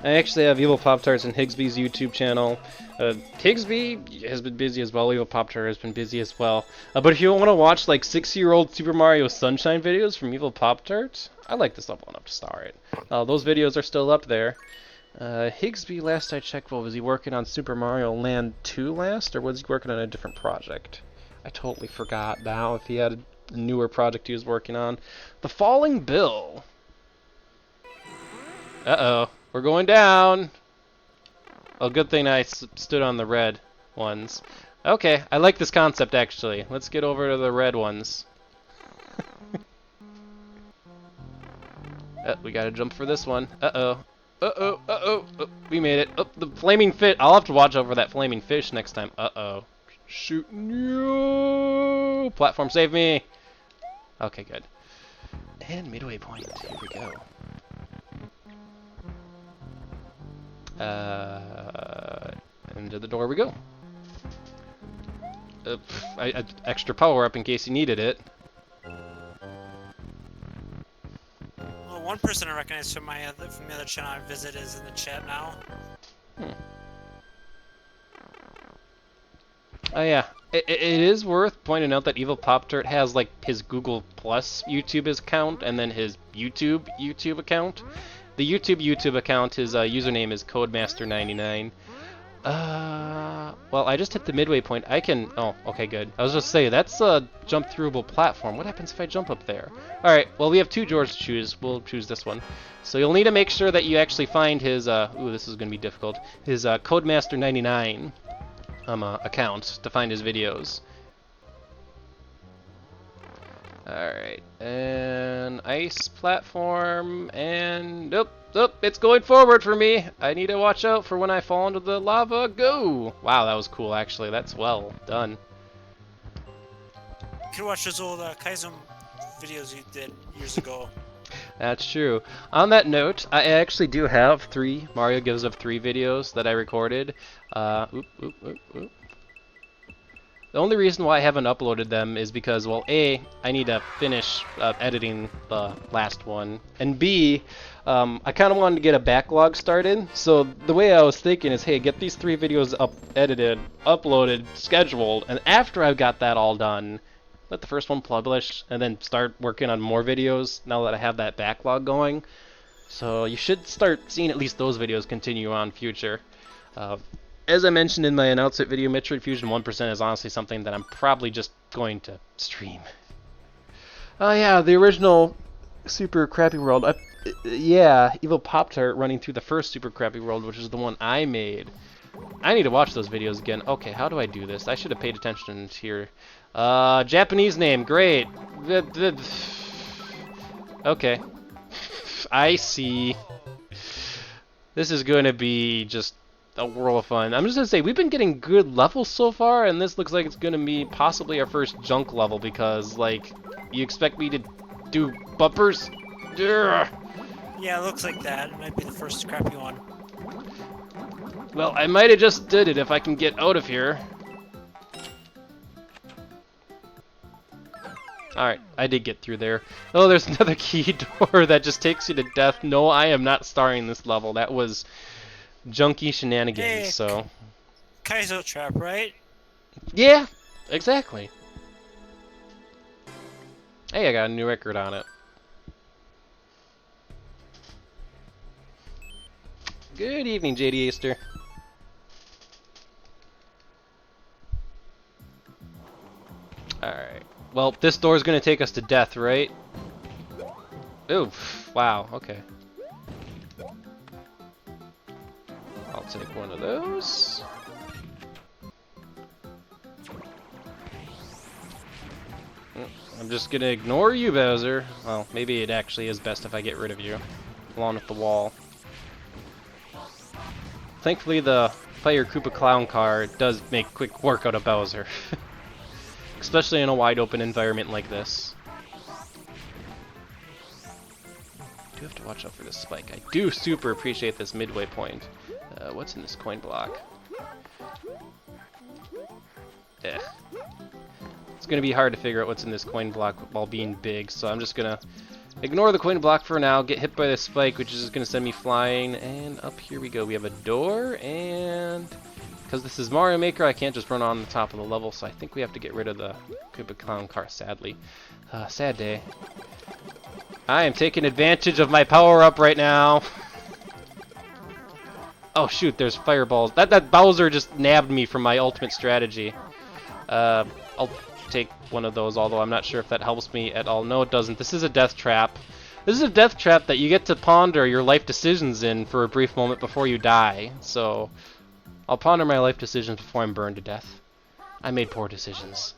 I actually have Evil Pop-Tarts and Higsby's YouTube channel. Higsby has been busy as well, Evil Pop-Tart has been busy as well. But if you want to watch like 6-year-old Super Mario Sunshine videos from Evil Pop-Tarts, I like this level enough to star it. Those videos are still up there. Higsby, last I checked, was he working on Super Mario Land 2 last, or was he working on a different project? I totally forgot now if he had a newer project he was working on. The Falling Bill. Uh-oh, we're going down. Oh, good thing I stood on the red ones. Okay, I like this concept actually. Let's get over to the red ones. We gotta jump for this one. Uh-oh. Uh-oh, uh-oh, oh, we made it. Oh, the flaming fish. I'll have to watch over that flaming fish next time. Uh-oh. Shoot. No! Platform, save me! Okay, good. And midway point. Here we go. Into the door we go. Extra power up in case you needed it. One person I recognize from the other channel I visit is in the chat now. Oh yeah, it is worth pointing out that Evil Pop-Tart has like his Google Plus YouTube account and then his YouTube account. The YouTube account, his username is Codemaster99. Well, I just hit the midway point. I can... Oh, okay, good. I was just saying, that's a jump-throughable platform. What happens if I jump up there? Alright, well, we have 2 doors to choose. We'll choose this one. So you'll need to make sure that you actually find his... Ooh, this is going to be difficult. His Codemaster99 account to find his videos. Alright, and ice platform, and... Oh, it's going forward for me. I need to watch out for when I fall into the lava. Go! Wow, that was cool, actually. That's well done. You can watch those old Kaizum videos you did years ago. That's true. On that note, I actually do have 3 Mario Gives of 3 videos that I recorded. The only reason why I haven't uploaded them is because, well, A, I need to finish editing the last one, and B, I kind of wanted to get a backlog started, so the way I was thinking is, hey, get these 3 videos edited, uploaded, scheduled, and after I've got that all done, let the first one publish, and then start working on more videos now that I have that backlog going. So you should start seeing at least those videos continue on future. As I mentioned in my announcement video, Metroid Fusion 1% is honestly something that I'm probably just going to stream. Oh yeah, the original Super Crappy World. Yeah, Evil Pop-Tart running through the first Super Crappy World, which is the one I made. I need to watch those videos again. Okay, how do I do this? I should have paid attention here. Japanese name, great. Okay. I see. This is going to be just a world of fun. I'm just going to say, we've been getting good levels so far, and this looks like it's going to be possibly our first junk level, because, like, you expect me to do bumpers? Ugh. Yeah, it looks like that. It might be the first crappy one. Well, I might have just did it if I can get out of here. Alright, I did get through there. Oh, there's another key door that just takes you to death. No, I am not starring this level. That was junky shenanigans, hey, so... Kaizo trap, right? Yeah, exactly. Hey, I got a new record on it. Good evening, JD Easter. Alright. Well, this door is going to take us to death, right? Oof. Wow, okay. I'll take one of those. I'm just going to ignore you, Bowser. Well, maybe it actually is best if I get rid of you, along with the wall. Thankfully, the Fire Koopa Clown car does make quick work out of Bowser. Especially in a wide open environment like this. I do have to watch out for this spike. I do super appreciate this midway point. What's in this coin block? eh. It's gonna be hard to figure out what's in this coin block while being big, so I'm just gonna ignore the coin block for now, get hit by the spike, which is just gonna send me flying, and up here we go. We have a door, and because this is Mario Maker, I can't just run on the top of the level, so I think we have to get rid of the Koopa Clown car, sadly. Sad day. I am taking advantage of my power-up right now. Oh shoot, there's fireballs. That Bowser just nabbed me from my ultimate strategy. I'll take one of those, although I'm not sure if that helps me at all. No, it doesn't. This is a death trap. This is a death trap that you get to ponder your life decisions in for a brief moment before you die. So, I'll ponder my life decisions before I'm burned to death. I made poor decisions.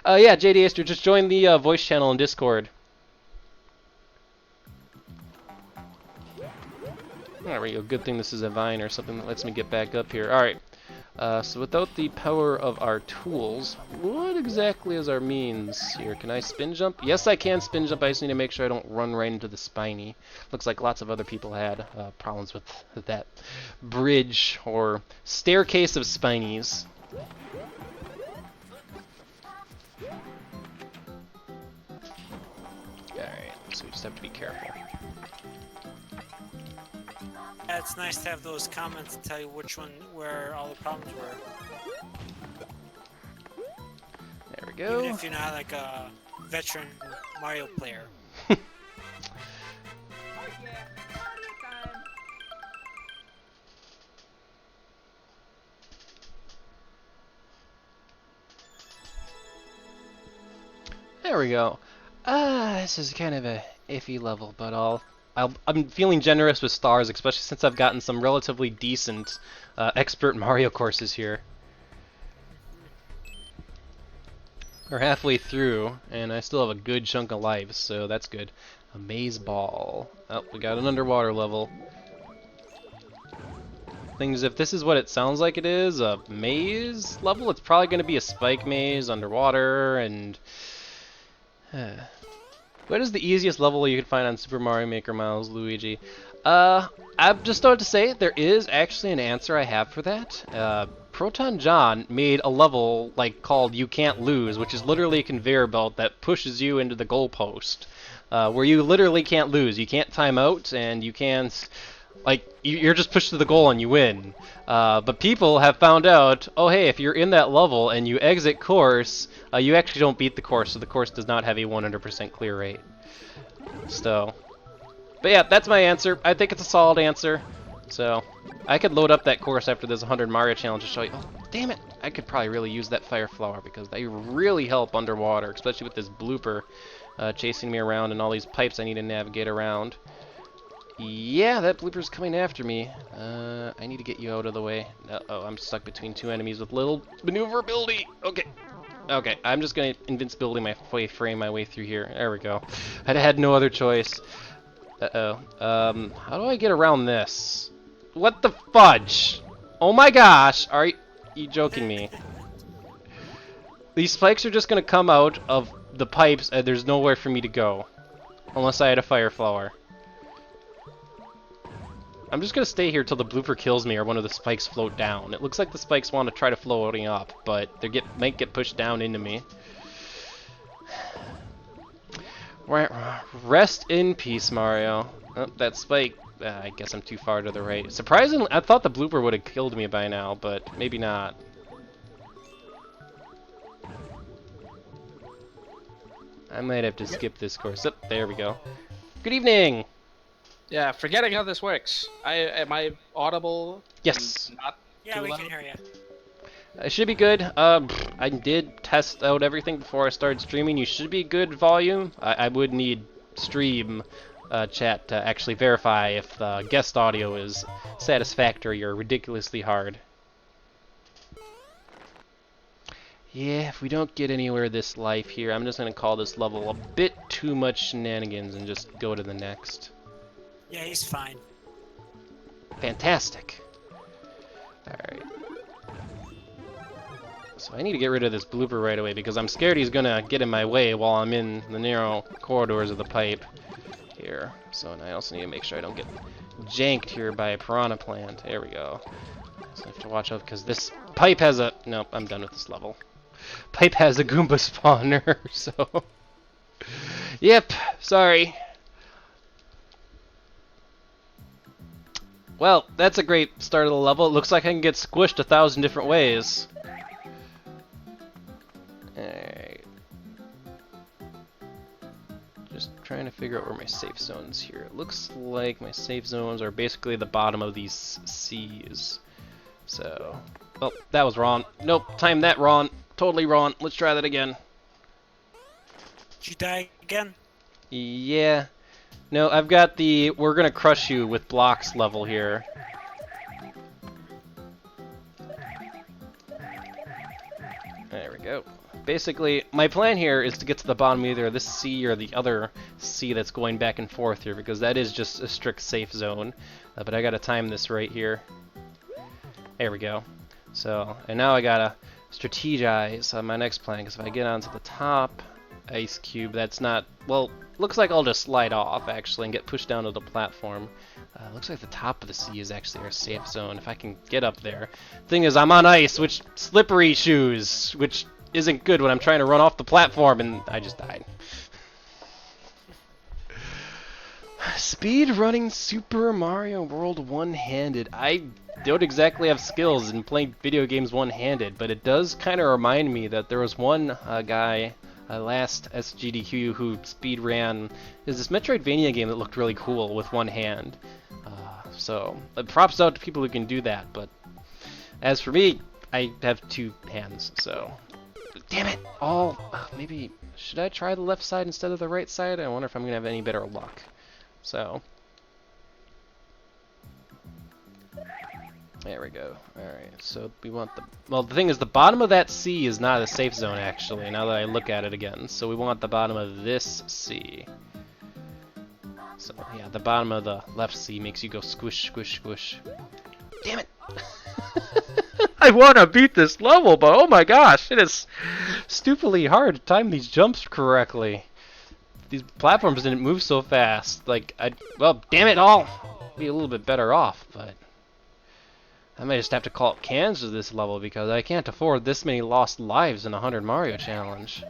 Yeah, JD Aster, just join the voice channel in Discord. There we go. Good thing this is a vine or something that lets me get back up here. Alright. So without the power of our tools, what exactly is our means here? Can I spin jump? Yes, I can spin jump. I just need to make sure I don't run right into the spiny. Looks like lots of other people had problems with that bridge or staircase of spinies. Alright, so we just have to be careful. Yeah, it's nice to have those comments to tell you where all the problems were. There we go. Even if you're not like a veteran Mario player. There we go. This is kind of a iffy level, but I'm feeling generous with stars, especially since I've gotten some relatively decent expert Mario courses here. We're halfway through, and I still have a good chunk of lives, so that's good. A maze ball. Oh, we got an underwater level. Thing is, if this is what it sounds like it is, a maze level, it's probably going to be a spike maze underwater, and... What is the easiest level you can find on Super Mario Maker, Milesluigi? I'm just about to say, there is actually an answer I have for that. Proton John made a level called You Can't Lose, which is literally a conveyor belt that pushes you into the goalpost, where you literally can't lose. You can't time out, and you can't... you're just pushed to the goal and you win. But people have found out, oh hey, if you're in that level and you exit course, you actually don't beat the course, so the course does not have a 100% clear rate. So, but yeah, that's my answer. I think it's a solid answer. So, I could load up that course after this 100 Mario challenge to show you. Oh, damn it! I could probably really use that fire flower because they really help underwater, especially with this blooper chasing me around and all these pipes I need to navigate around. Yeah, that blooper's coming after me. I need to get you out of the way. Uh-oh, I'm stuck between two enemies with little maneuverability. Okay. Okay, I'm just gonna invincibility frame my way through here. There we go. I had no other choice. Uh-oh. How do I get around this? What the fudge? Oh my gosh! Are you joking me? These spikes are just gonna come out of the pipes and there's nowhere for me to go. Unless I had a fire flower. I'm just gonna stay here till the blooper kills me or one of the spikes float down. It looks like the spikes want to try to floating up, but they might get pushed down into me. Rest in peace, Mario. Oh, that spike. I guess I'm too far to the right. Surprisingly, I thought the blooper would have killed me by now, but maybe not. I might have to skip this course. Oh, there we go. Good evening! Yeah, forgetting how this works. Am I audible? Yes. Not Yeah, too we loud? can hear you. It should be good. I did test out everything before I started streaming. You should be good volume. I would need stream chat to actually verify if the guest audio is satisfactory or ridiculously hard. Yeah, if we don't get anywhere this life here, I'm just going to call this level a bit too much shenanigans and just go to the next. Yeah, he's fine. Fantastic. Alright. So I need to get rid of this blooper right away because I'm scared he's gonna get in my way while I'm in the narrow corridors of the pipe. here. So, and I also need to make sure I don't get janked here by a piranha plant. There we go. So I have to watch out because this pipe has a... Nope, I'm done with this level. Pipe has a Goomba spawner, so... Yep, sorry. Well, that's a great start of the level. It looks like I can get squished 1,000 different ways. Alright. Just trying to figure out where my safe zones here. It looks like my safe zones are basically the bottom of these C's. So, oh, that was wrong. Nope, timed that wrong. Totally wrong. Let's try that again. Did you die again? Yeah. No, I've got the we're gonna crush you with blocks level here. There we go. Basically, my plan here is to get to the bottom of either this C or the other C that's going back and forth here, because that is just a strict safe zone. But I gotta time this right here. There we go. So, and now I gotta strategize on my next plan, because if I get onto the top ice cube, that's not, well, looks like I'll just slide off actually and get pushed down to the platform. Looks like the top of the sea is actually our safe zone if I can get up there. Thing is, I'm on ice, which slippery shoes, which isn't good when I'm trying to run off the platform, and I just died. Speed running Super Mario World one-handed. I don't exactly have skills in playing video games one-handed, but it does kind of remind me that there was one guy last SGDQ who speed ran. There's this Metroidvania game that looked really cool with one hand. So props out to people who can do that, but as for me, I have two hands, so damn it! Maybe should I try the left side instead of the right side? I wonder if I'm gonna have any better luck. So there we go. Alright, so we want the... Well, the thing is, the bottom of that C is not a safe zone, actually, now that I look at it again. So we want the bottom of this C. So, yeah, the bottom of the left C makes you go squish, squish, squish. Damn it! I want to beat this level, but oh my gosh, it is stupidly hard to time these jumps correctly. These platforms didn't move so fast. Like, well, damn it all! Be a little bit better off, but... I might just have to call it cans to this level because I can't afford this many lost lives in a 100 Mario challenge.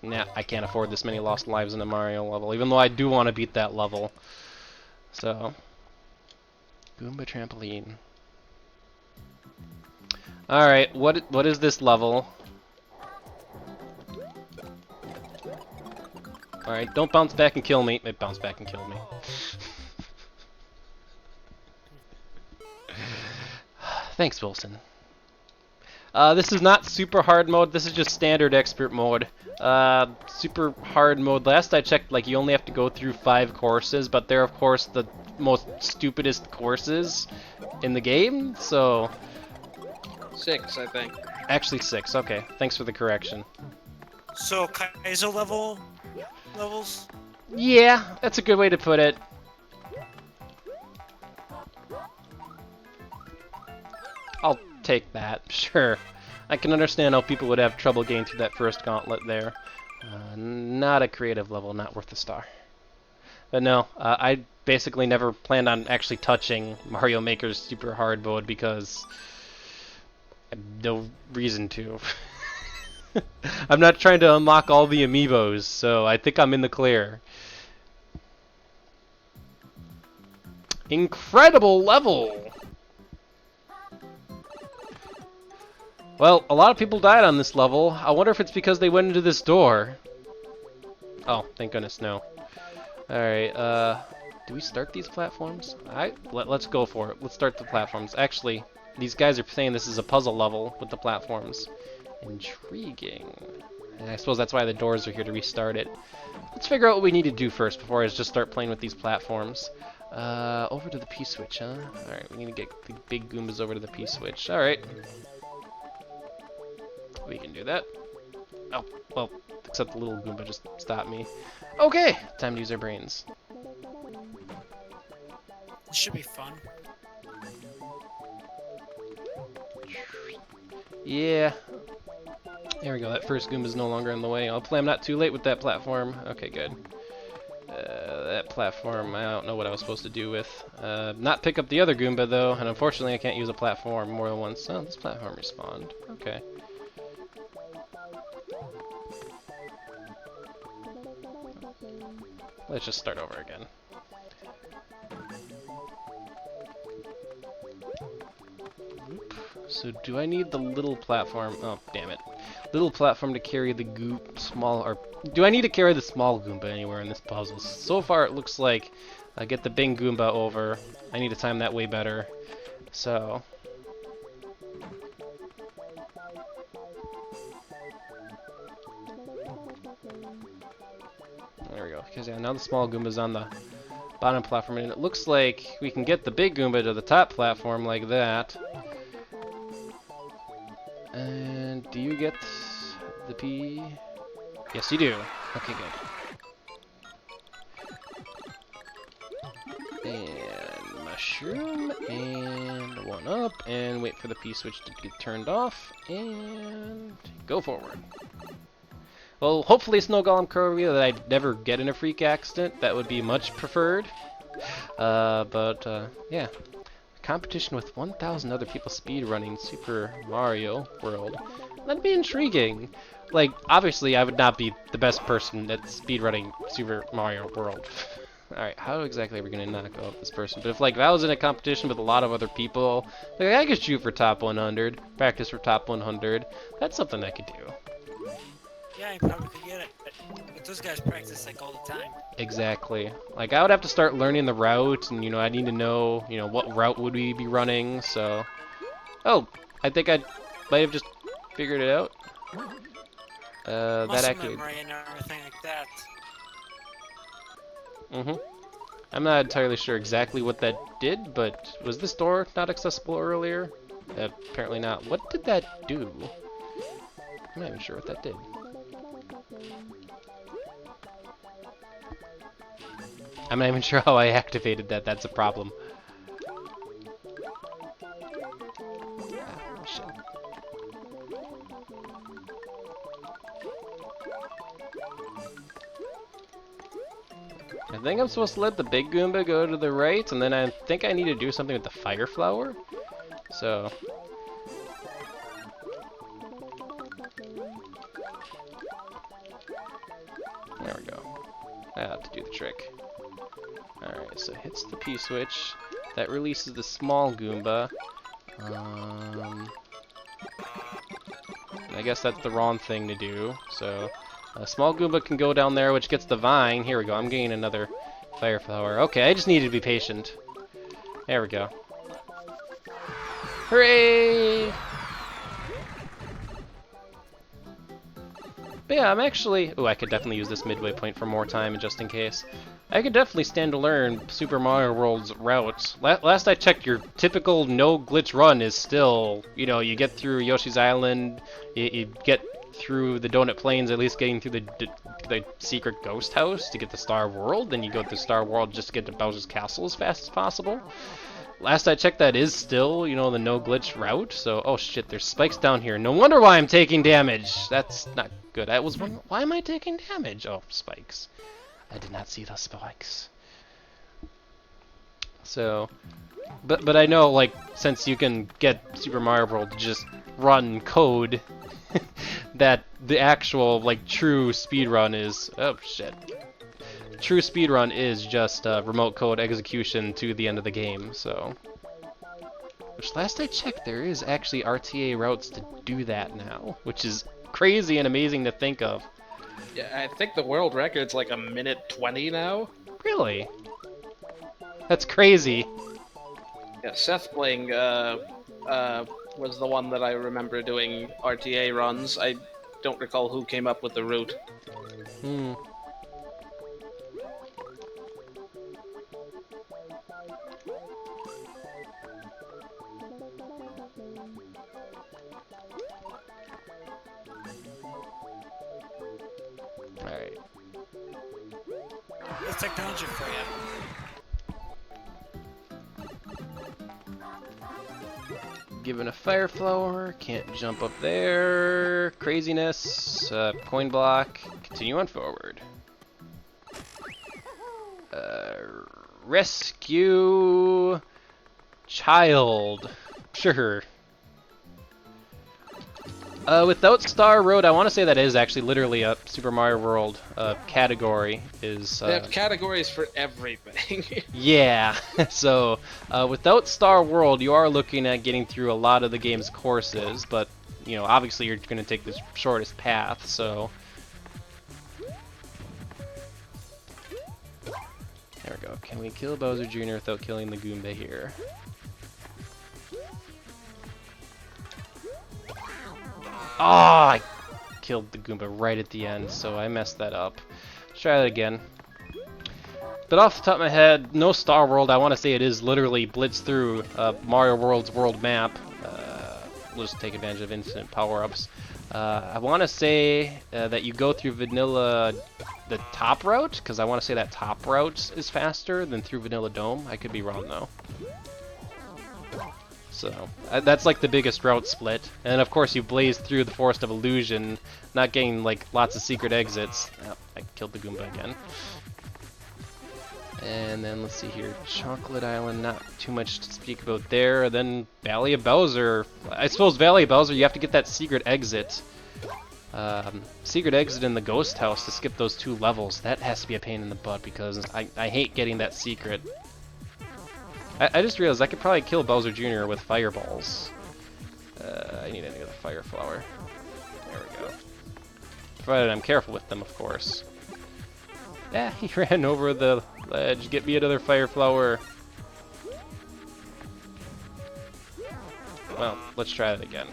Nah, I can't afford this many lost lives in a Mario level, even though I do want to beat that level. So, Goomba trampoline. Alright, what is this level? Alright, don't bounce back and kill me. It bounced back and killed me. Thanks, Wilson. This is not super hard mode, this is just standard expert mode. Super hard mode, last I checked, like, you only have to go through 5 courses, but they're, of course, the most stupidest courses in the game, so... 6, I think. Actually 6, okay. Thanks for the correction. So, Kaizo levels? Yeah, that's a good way to put it. I'll take that, sure. I can understand how people would have trouble getting through that first gauntlet there. Not a creative level, not worth a star. But no, I basically never planned on actually touching Mario Maker's super hard mode because I have no reason to. I'm not trying to unlock all the amiibos, so I think I'm in the clear. Incredible level! Well, a lot of people died on this level. I wonder if it's because they went into this door. Oh, thank goodness, no. Alright, do we start these platforms? Let's go for it. Let's start the platforms. Actually, these guys are saying this is a puzzle level with the platforms. Intriguing. And I suppose that's why the doors are here to restart it. Let's figure out what we need to do first before I just start playing with these platforms. Over to the P-switch, huh? Alright, we need to get the big Goombas over to the P-switch. Alright. We can do that. Oh, well, except the little Goomba just stopped me. Okay, time to use our brains. This should be fun. Yeah. There we go. That first Goomba's no longer in the way. Hopefully I'm not too late with that platform. Okay, good. That platform, I don't know what I was supposed to do with. Not pick up the other Goomba, though, and unfortunately I can't use a platform more than once. Oh, this platform respawned. Okay. Let's just start over again. So do I need the little platform? Oh, damn it. Little platform to carry the small, or do I need to carry the small Goomba anywhere in this puzzle? So far it looks like I get the big Goomba over. I need to time that way better. So there we go. Because yeah, now the small Goomba's on the bottom platform, and it looks like we can get the big Goomba to the top platform like that. And do you get the P? Yes, you do. Okay, good. And mushroom, and one up, and wait for the P switch to get turned off, and go forward. Well, hopefully Snow Golem Curvia that I'd never get in a freak accident. That would be much preferred. Yeah. Competition with 1,000 other people speedrunning Super Mario World. That'd be intriguing. Like, obviously, I would not be the best person at speedrunning Super Mario World. Alright, how exactly are we gonna knock out this person? But if I was in a competition with a lot of other people, like, I could shoot for top 100, practice for top 100. That's something I could do. Yeah, you probably could get it. But those guys practice like all the time. Exactly. Like, I would have to start learning the route, and, I need to know, what route would we be running, so... Oh, I think I might have just figured it out. That Muscle actually... memory and everything like that. I'm not entirely sure exactly what that did, but was this door not accessible earlier? Apparently not. What did that do? I'm not even sure what that did. I'm not even sure how I activated that. That's a problem. Ah, shit. I think I'm supposed to let the big Goomba go to the right, and then I think I need to do something with the fire flower. So... there we go. I have to do the trick. Alright, so it hits the P switch. That releases the small Goomba. I guess that's the wrong thing to do. So, a small Goomba can go down there, which gets the vine. Here we go. I'm getting another fire flower. Okay, I just needed to be patient. There we go. Hooray! But yeah, I'm actually... oh, I could definitely use this midway point for more time, just in case. I could definitely stand to learn Super Mario World's routes. Last I checked, your typical no-glitch run is still, you get through Yoshi's Island, you get through the Donut Plains, at least getting through the secret ghost house to get to Star World, then you go to Star World just to get to Bowser's Castle as fast as possible. Last I checked, that is still, the no-glitch route, so... oh shit, there's spikes down here. No wonder why I'm taking damage! That's not good. I was wondering, why am I taking damage? Oh, spikes. I did not see those spikes. So... But I know, since you can get Super Mario World to just run code, that the actual, true speedrun is... oh, shit. True speedrun is just remote code execution to the end of the game, so... which, last I checked, there is actually RTA routes to do that now, which is crazy and amazing to think of. Yeah, I think the world record's like 1:20 now. Really? That's crazy. Yeah, Seth Bling was the one that I remember doing RTA runs. I don't recall who came up with the route. Alright. That's technology for you. given a fire flower. Can't jump up there. Craziness. Coin block. Continue on forward. Rescue child. Sure. Without Star Road, I want to say that is actually literally a Super Mario World category. Is They have categories for everything. yeah. So without Star World, you are looking at getting through a lot of the game's courses, but you know, obviously you're going to take the shortest path. So there we go. Can we kill Bowser Jr. without killing the Goomba here? Oh, I killed the Goomba right at the end, so I messed that up. Let's try that again. But off the top of my head, no Star World. I want to say it is literally blitz through Mario World's world map. We'll just take advantage of instant power-ups. I want to say that you go through vanilla, the top route, because I want to say that top route is faster than through Vanilla Dome. I could be wrong, though. So, that's like the biggest route split. And of course you blaze through the Forest of Illusion, not getting like lots of secret exits. Oh, I killed the Goomba again. And then let's see here, Chocolate Island, not too much to speak about there. Then Valley of Bowser. I suppose Valley of Bowser, you have to get that secret exit. Secret exit in the ghost house to skip those 2 levels. That has to be a pain in the butt because I hate getting that secret. I just realized I could probably kill Bowser Jr. with fireballs. I need another fire flower. There we go. Provided I'm careful with them, of course. Ah, he ran over the ledge. Get me another fire flower. Well, let's try it again.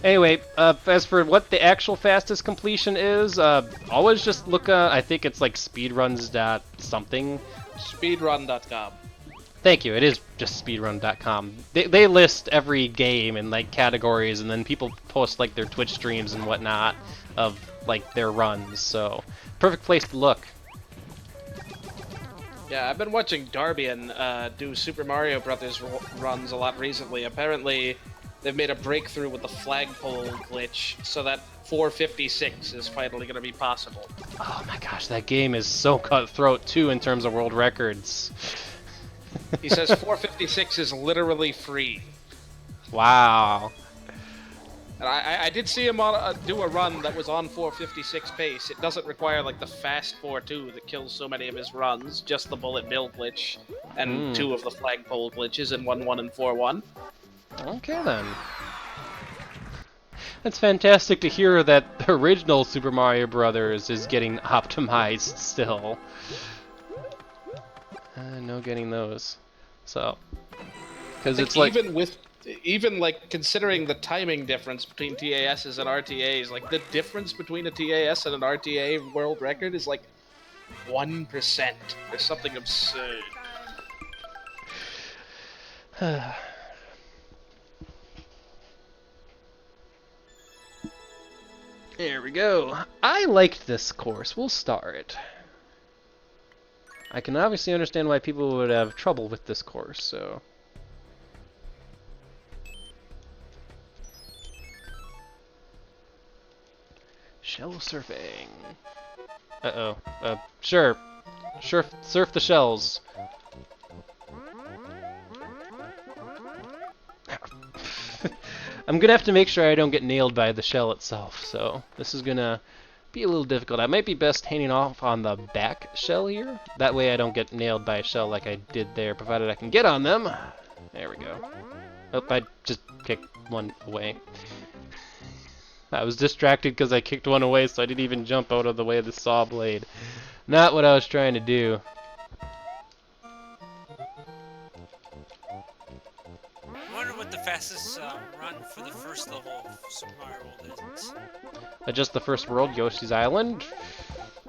Anyway, as for what the actual fastest completion is, always just look, I think it's like speedruns.something. Speedrun.com. Thank you, it is just speedrun.com. They list every game in like categories, and then people post like their Twitch streams and whatnot of like their runs, so perfect place to look. Yeah, I've been watching Darbian do Super Mario Brothers runs a lot recently. Apparently, they've made a breakthrough with the flagpole glitch, so that 456 is finally going to be possible. Oh my gosh, that game is so cutthroat too in terms of world records. He says 456 is literally free. Wow. And I did see him do a run that was on 456 pace. It doesn't require like the fast 4-2 that kills so many of his runs, just the bullet bill glitch and 2 of the flagpole glitches in 1-1 and 4-1. Okay then. That's fantastic to hear that the original Super Mario Brothers is getting optimized still. No getting those. So, because it's like even like considering the timing difference between TASs and RTAs, like the difference between a TAS and an RTA world record is like 1%. There's something absurd. There we go. I liked this course. We'll star it. I can obviously understand why people would have trouble with this course, so... Shell surfing. Uh-oh. Sure. Surf the shells. I'm gonna have to make sure I don't get nailed by the shell itself, so this is gonna be a little difficult. I might be best hanging off on the back shell here. That way I don't get nailed by a shell like I did there, provided I can get on them. There we go. Oh, I just kicked one away. I was distracted because I kicked one away, so I didn't even jump out of the way of the saw blade. Not what I was trying to do. I wonder what the fastest run for the first level of Super Mario World is. Just the first world, Yoshi's Island?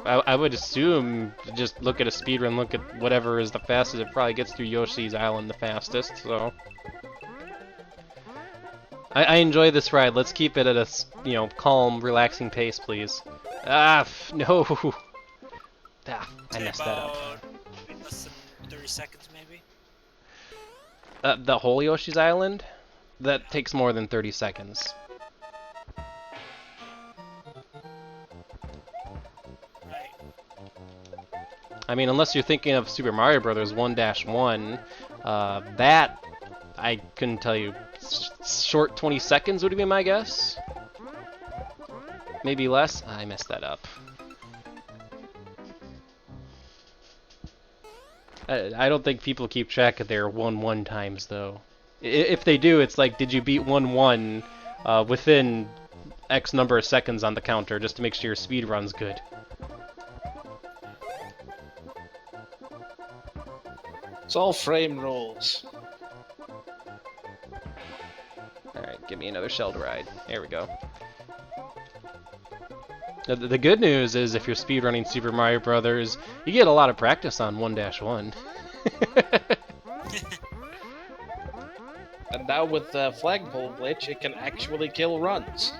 I would assume, just look at a speedrun, look at whatever is the fastest, it probably gets through Yoshi's Island the fastest, so... I enjoy this ride. Let's keep it at a, you know, calm, relaxing pace, please. Ah, no! Ah, I messed that up. Less than 30 seconds, maybe? The whole Yoshi's Island? That takes more than 30 seconds. Right. I mean, unless you're thinking of Super Mario Brothers 1-1, that I couldn't tell you. Short 20 seconds would be my guess. Maybe less. I messed that up. I don't think people keep track of their 1-1 times, though. If they do, it's like, did you beat 1-1 within X number of seconds on the counter, just to make sure your speed run's good. It's all frame rules. Alright, give me another shell to ride. There we go. The good news is if you're speedrunning Super Mario Brothers, you get a lot of practice on 1-1. And now with the flagpole glitch, it can actually kill runs.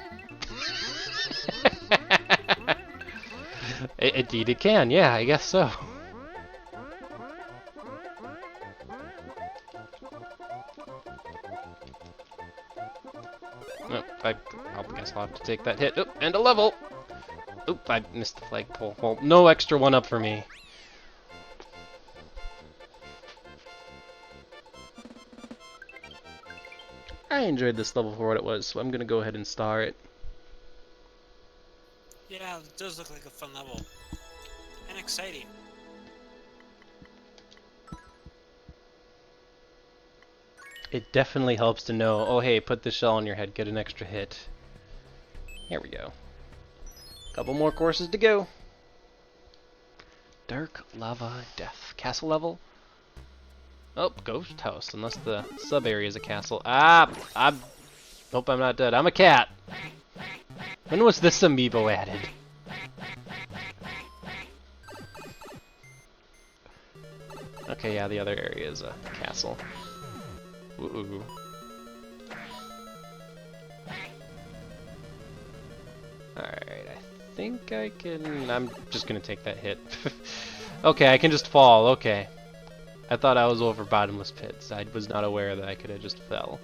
Indeed it can, yeah, I guess so. Oh, I guess I'll have to take that hit. Oh, and a level! Oop, I missed the flagpole. Well, no extra 1-up for me. I enjoyed this level for what it was, so I'm gonna go ahead and star it. Yeah, it does look like a fun level. And exciting. It definitely helps to know, oh hey, put this shell on your head, get an extra hit. Here we go. Couple more courses to go. Dark Lava Death. Castle level? Oh, ghost house, unless the sub area is a castle. Ah, I hope I'm not dead. I'm a cat. When was this amiibo added? Okay, yeah, the other area is a castle. Ooh. Alright, I think I can... I'm just gonna take that hit. Okay, I can just fall, okay. I thought I was over bottomless pits. I was not aware that I could have just fell.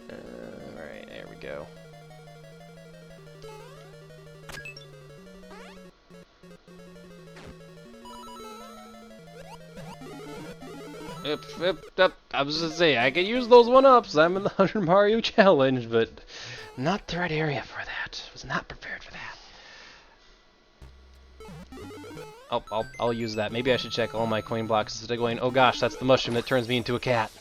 Alright, there we go. I was gonna say, I could use those 1-ups. I'm in the 100 Mario challenge, but not the right area for that. Was not prepared for that. I'll use that. Maybe I should check all my coin blocks instead of going, oh gosh, that's the mushroom that turns me into a cat.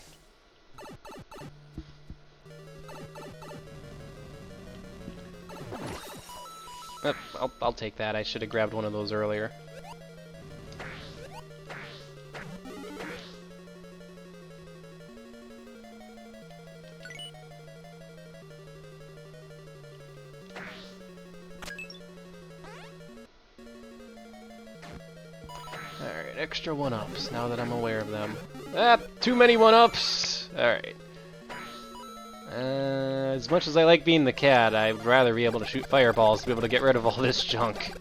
I'll take that. I should have grabbed one of those earlier. Alright, extra 1-ups, now that I'm aware of them. Ah, too many 1-ups! Alright. As much as I like being the cat, I'd rather be able to shoot fireballs to be able to get rid of all this junk.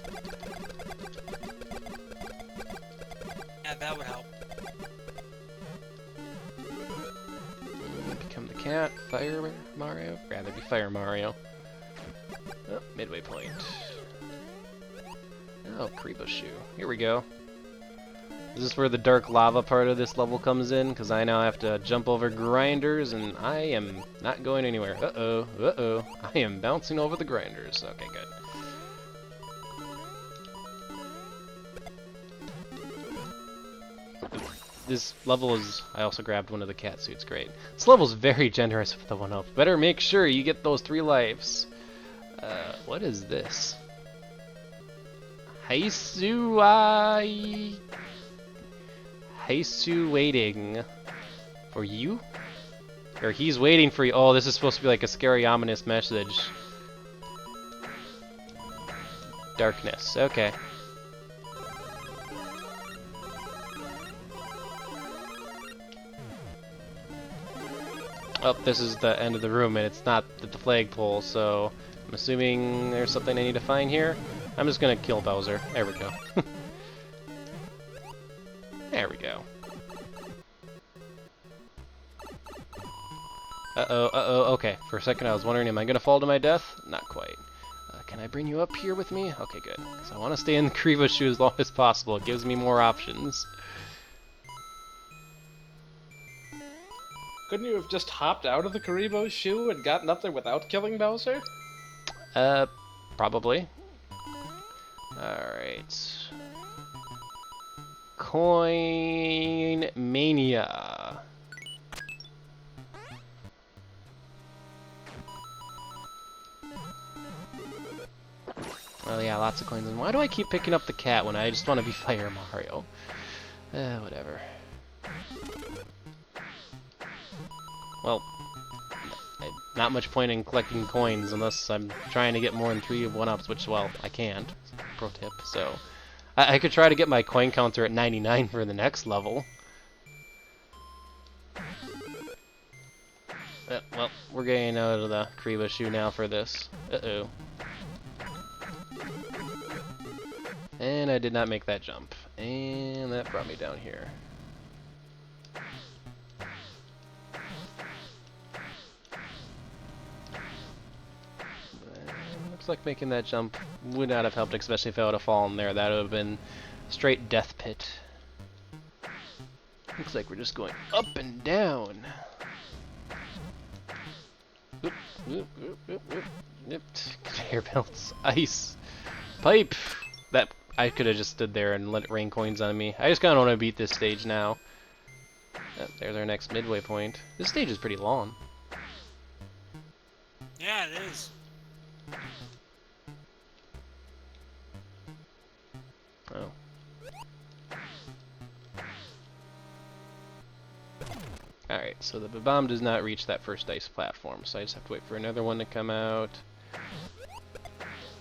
Yeah, that would help. Become the cat, Fire Mario? Rather be Fire Mario. Oh, midway point. Oh, Karibo Shoe. Here we go. Is this where the dark lava part of this level comes in? Because I now have to jump over grinders, and I am not going anywhere. Uh-oh, uh-oh. I am bouncing over the grinders. Okay, good. This level is... I also grabbed one of the cat suits. Great. This level is very generous with the 1-up. Better make sure you get those 3 lives. What is this? Heisu waiting for you? Or he's waiting for you. Oh, this is supposed to be like a scary, ominous message. Darkness. Okay. Oh, this is the end of the room, and it's not the flagpole, so I'm assuming there's something I need to find here. I'm just gonna kill Bowser. There we go. There we go. Okay. For a second I was wondering, am I gonna fall to my death? Not quite. Can I bring you up here with me? Okay, good. Because I want to stay in the Karibo shoe as long as possible. It gives me more options. Couldn't you have just hopped out of the Karibo shoe and gotten up there without killing Bowser? Probably. Alright. Coin Mania. Oh yeah, lots of coins. And why do I keep picking up the cat when I just want to be Fire Mario? Whatever. Well, not much point in collecting coins unless I'm trying to get more than 3 of 1-ups, which, well, I can't. Pro tip. So, I could try to get my coin counter at 99 for the next level. Well, we're getting out of the Karibo shoe now for this. Uh-oh. And I did not make that jump. And that brought me down here. Looks like making that jump would not have helped, especially if I would have fallen there. That would have been straight death pit. Looks like we're just going up and down. Oop, oop, oop, oop, oop. Yep. Conveyor belts, ice, pipe. That I could have just stood there and let it rain coins on me. I just kind of want to beat this stage now. There's our next midway point. This stage is pretty long. Yeah, it is. Oh. Alright, so the bomb does not reach that first ice platform, so I just have to wait for another one to come out.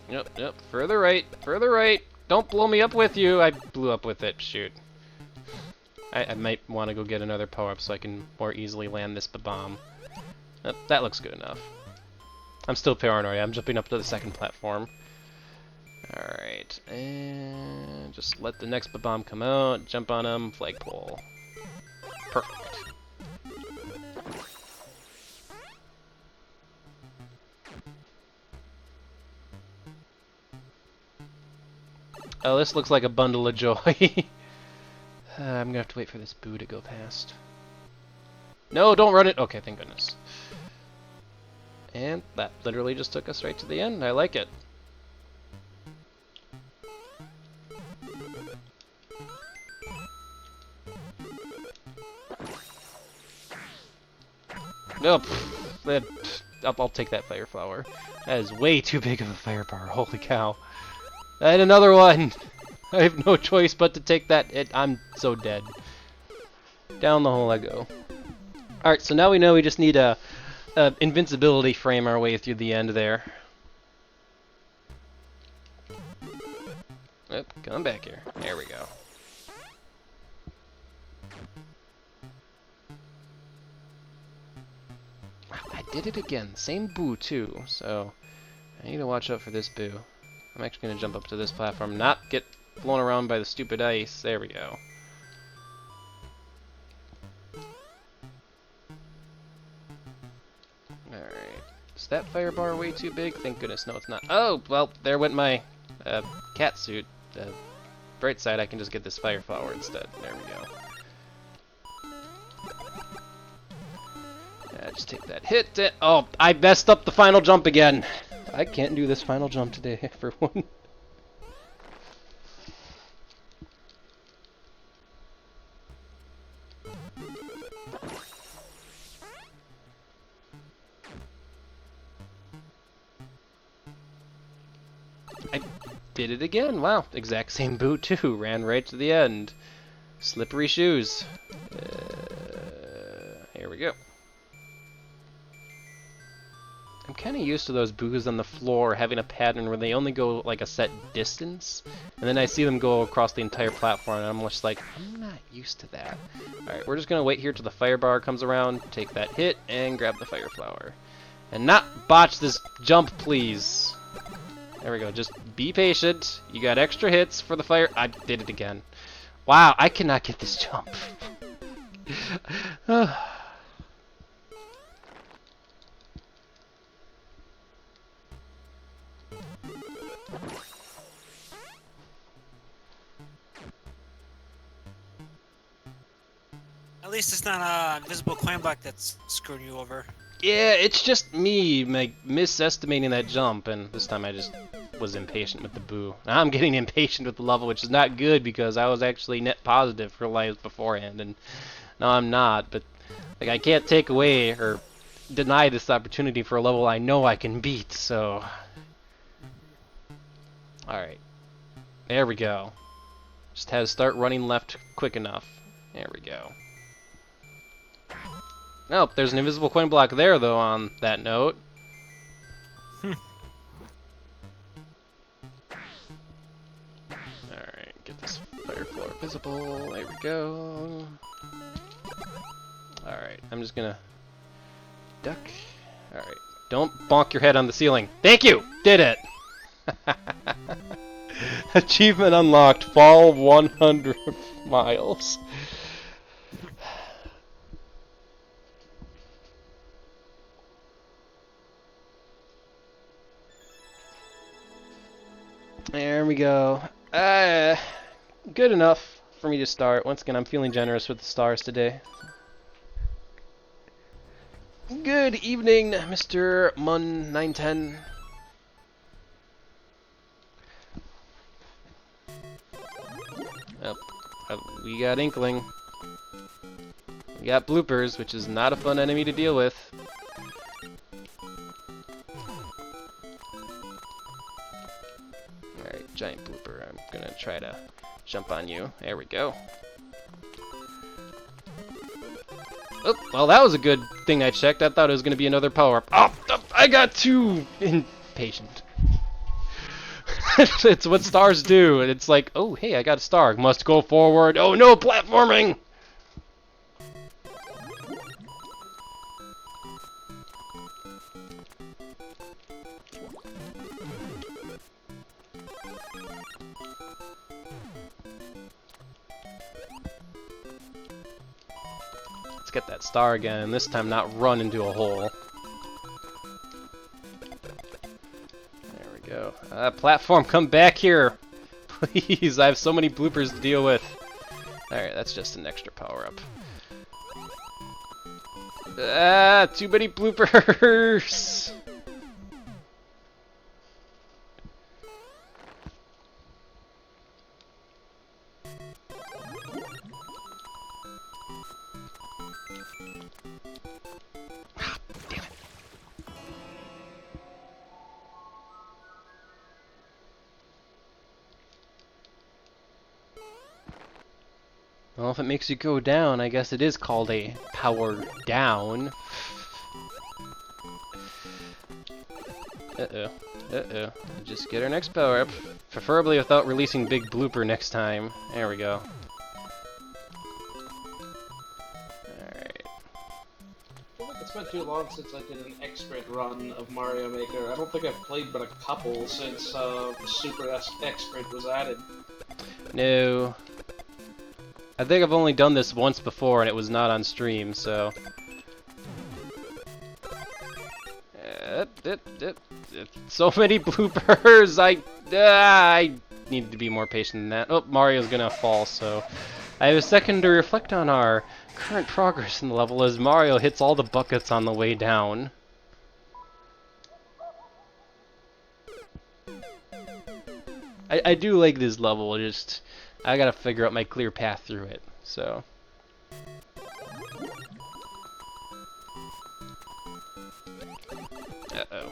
Yep, further right, further right! Don't blow me up with you! I blew up with it, shoot. I might want to go get another power-up so I can more easily land this bomb. That looks good enough. I'm still paranoid, I'm jumping up to the second platform. Alright, and just let the next bomb come out, jump on him, flagpole. Perfect. Oh, this looks like a bundle of joy. I'm gonna have to wait for this boo to go past. No, don't run it! Okay, thank goodness. And that literally just took us right to the end. I like it. Nope. I'll take that fire flower. That is way too big of a firepower. Holy cow. And another one! I have no choice but to take that. I'm so dead. Down the hole I go. Alright, so now we know we just need a invincibility frame our way through the end there. Oop, come back here. There we go. I did it again. Same boo, too. So, I need to watch out for this boo. I'm actually going to jump up to this platform, not get blown around by the stupid ice. There we go. Alright. Is that fire bar way too big? Thank goodness. No, it's not. Oh, well, there went my cat suit. Bright side, I can just get this fire flower instead. There we go. Just take that hit. Oh, I messed up the final jump again. I can't do this final jump today, for one. I did it again. Wow, exact same boot too. Ran right to the end. Slippery shoes. Here we go. I'm kind of used to those boos on the floor having a pattern where they only go like a set distance, and then I see them go across the entire platform, and I'm just like, I'm not used to that. Alright, we're just going to wait here till the fire bar comes around, take that hit, and grab the fire flower. And not botch this jump, please. There we go, just be patient. You got extra hits for the fire. I did it again. Wow, I cannot get this jump. At least it's not a invisible coin block that's screwing you over. Yeah, it's just me misestimating that jump, and this time I just was impatient with the boo. Now I'm getting impatient with the level, which is not good because I was actually net positive for lives beforehand, and now I'm not. But like, I can't take away or deny this opportunity for a level I know I can beat. So, all right, there we go. Just had to start running left quick enough. There we go. Oh, there's an invisible coin block there, though, on that note. Alright, get this fire floor visible. There we go. Alright, I'm just gonna duck. Alright, don't bonk your head on the ceiling. Thank you! Did it! Achievement unlocked. Fall 100 miles. There we go. Good enough for me to start. Once again, I'm feeling generous with the stars today. Good evening, Mr. Mun910. We got Inkling. We got Bloopers, which is not a fun enemy to deal with. Alright, giant blooper. I'm gonna try to jump on you. There we go. Oh, well, that was a good thing I checked. I thought it was gonna be another power-up. Oh, I got too impatient. It's what stars do. It's like, oh, hey, I got a star. Must go forward. Oh, no, platforming! Let's get that star again, and this time not run into a hole. There we go. Platform, come back here! Please, I have so many bloopers to deal with. Alright, that's just an extra power-up. Too many bloopers! Well, if it makes you go down, I guess it is called a power down. Uh-oh. Uh-oh. Just get our next power up. Preferably without releasing big blooper next time. There we go. Alright. I feel like it's been too long since I did an expert run of Mario Maker. I don't think I've played but a couple since Super Expert was added. No. I think I've only done this once before and it was not on stream, so... So many bloopers! I need to be more patient than that. Oh, Mario's gonna fall, so... I have a second to reflect on our current progress in the level as Mario hits all the buckets on the way down. I do like this level, just... I gotta figure out my clear path through it, so... Uh-oh.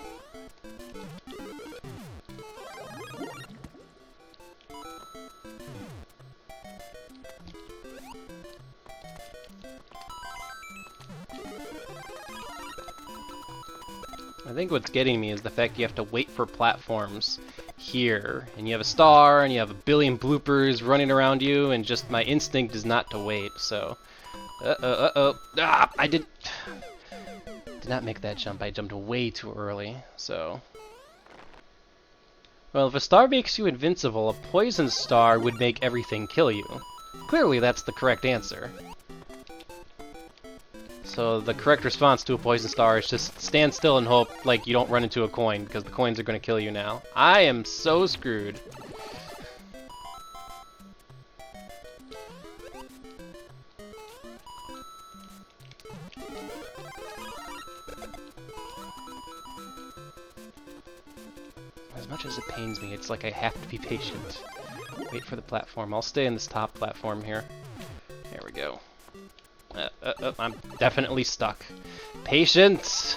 I think what's getting me is the fact you have to wait for platforms here, and you have a star, and you have a billion bloopers running around you, and just my instinct is not to wait, so... I did not make that jump. I jumped way too early, so... Well, if a star makes you invincible, a poison star would make everything kill you. Clearly that's the correct answer. So the correct response to a poison star is just stand still and hope like you don't run into a coin, because the coins are going to kill you now. I am so screwed. As much as it pains me, it's like I have to be patient. Wait for the platform. I'll stay in this top platform here. There we go. I'm definitely stuck. Patience!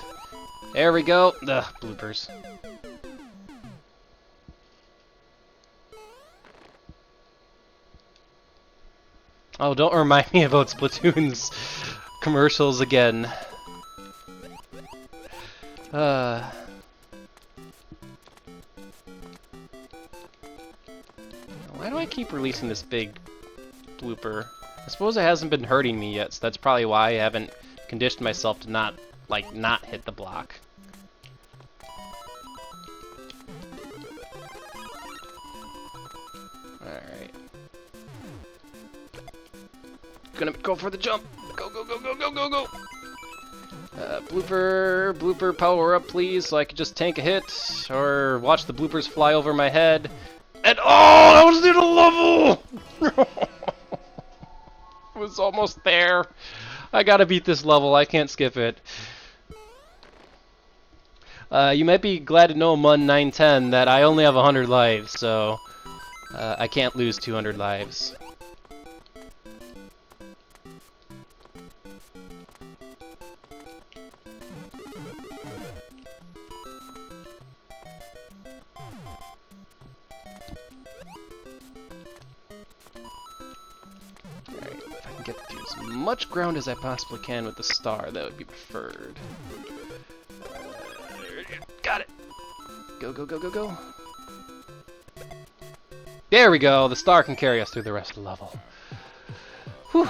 There we go. Ugh, bloopers. Oh, don't remind me about Splatoon's commercials again. Why do I keep releasing this big blooper? I suppose it hasn't been hurting me yet, so that's probably why I haven't conditioned myself to not hit the block. Alright. Gonna go for the jump! Go, go, go, go, go, go, go! Blooper power up please, so I could just tank a hit, or watch the bloopers fly over my head. And oh, that was near the level! It was almost there. I gotta beat this level, I can't skip it. You might be glad to know, Mun910, that I only have 100 lives, so I can't lose 200 lives. Get through as much ground as I possibly can with the star. That would be preferred. Got it! Go, go, go, go, go. There we go! The star can carry us through the rest of the level. Whew.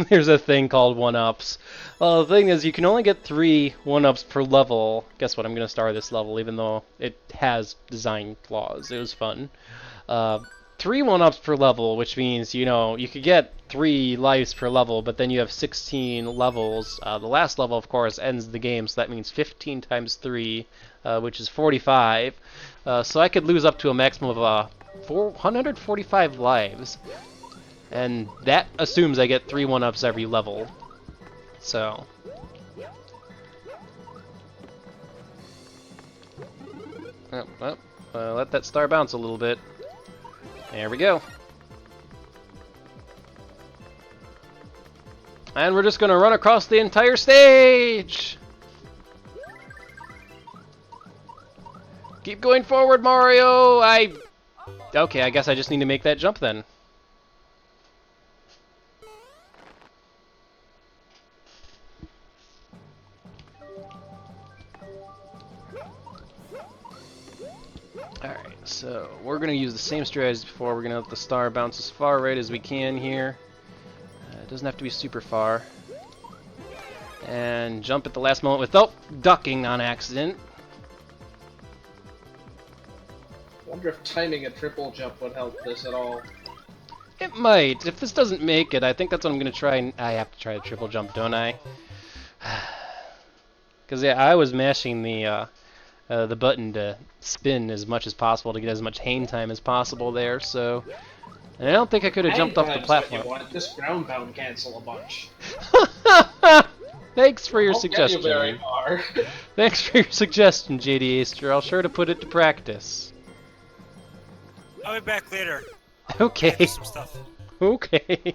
There's a thing called 1-ups. Well, the thing is, you can only get 3 1-ups per level. Guess what? I'm going to star this level, even though it has design flaws. It was fun. 3 1-ups per level, which means, you know, you could get 3 lives per level, but then you have 16 levels. The last level, of course, ends the game, so that means 15 times 3, which is 45. So I could lose up to a maximum of 445 lives. And that assumes I get 3 1-ups every level. So. Let that star bounce a little bit. There we go. And we're just gonna run across the entire stage! Keep going forward, Mario! Okay, I guess I just need to make that jump then. Alright, so we're going to use the same strategy as before. We're going to let the star bounce as far right as we can here. It doesn't have to be super far. And jump at the last moment without ducking on accident. I wonder if timing a triple jump would help this at all. It might. If this doesn't make it, I think that's what I'm going to try. I have to try a triple jump, don't I? Because, yeah, I was mashing the button to spin as much as possible to get as much hang time as possible there, so... And I don't think I could have jumped off the platform. This ground pound cancel a bunch. Thanks for your Won't suggestion. Get you very far. Thanks for your suggestion, JD Aster. I'll sure to put it to practice. I'll be back later. Okay. Do some stuff. Okay.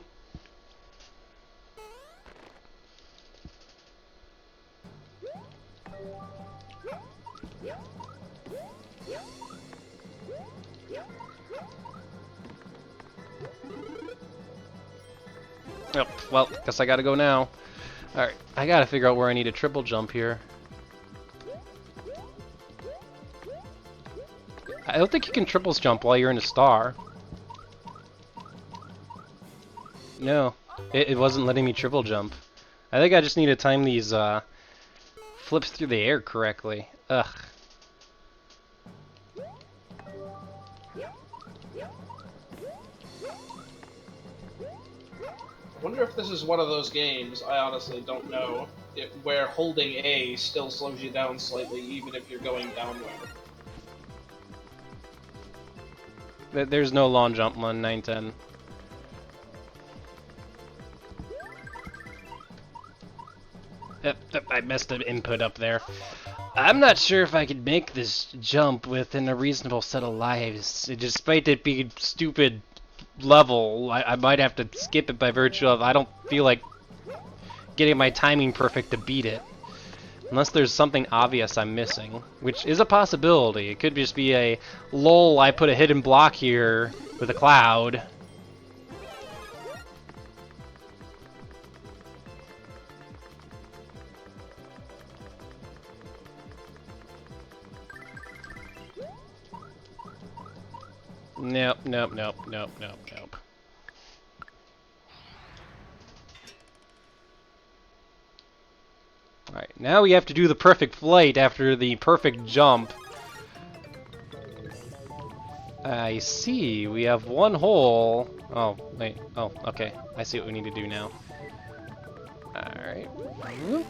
Oh, well, guess I gotta go now. Alright, I gotta figure out where I need a triple jump here. I don't think you can triple jump while you're in a star. No, it wasn't letting me triple jump. I think I just need to time these flips through the air correctly. Ugh. I wonder if this is one of those games, I honestly don't know, where holding A still slows you down slightly, even if you're going downward. There's no long jump on 910. I messed an input up there. I'm not sure if I could make this jump within a reasonable set of lives. Despite it being stupid level, I might have to skip it by virtue of I don't feel like getting my timing perfect to beat it. Unless there's something obvious I'm missing, which is a possibility. It could just be a, lol, I put a hidden block here with a cloud. Nope, nope, nope, nope, nope, nope. Alright, now we have to do the perfect flight after the perfect jump. I see, we have one hole. Oh, wait, oh, okay. I see what we need to do now. Alright. Whoop.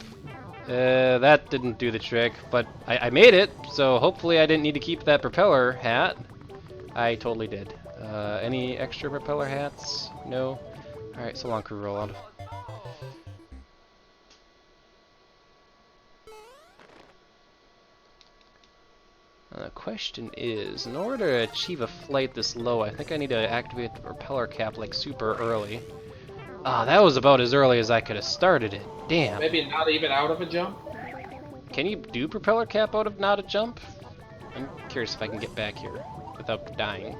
That didn't do the trick, but I made it, so hopefully I didn't need to keep that propeller hat. I totally did. Any extra propeller hats? No? Alright, so long, crew rollout. The question is, in order to achieve a flight this low, I think I need to activate the propeller cap like super early. Ah, that was about as early as I could have started it. Damn. Maybe not even out of a jump? Can you do propeller cap out of not a jump? I'm curious if I can get back here without dying.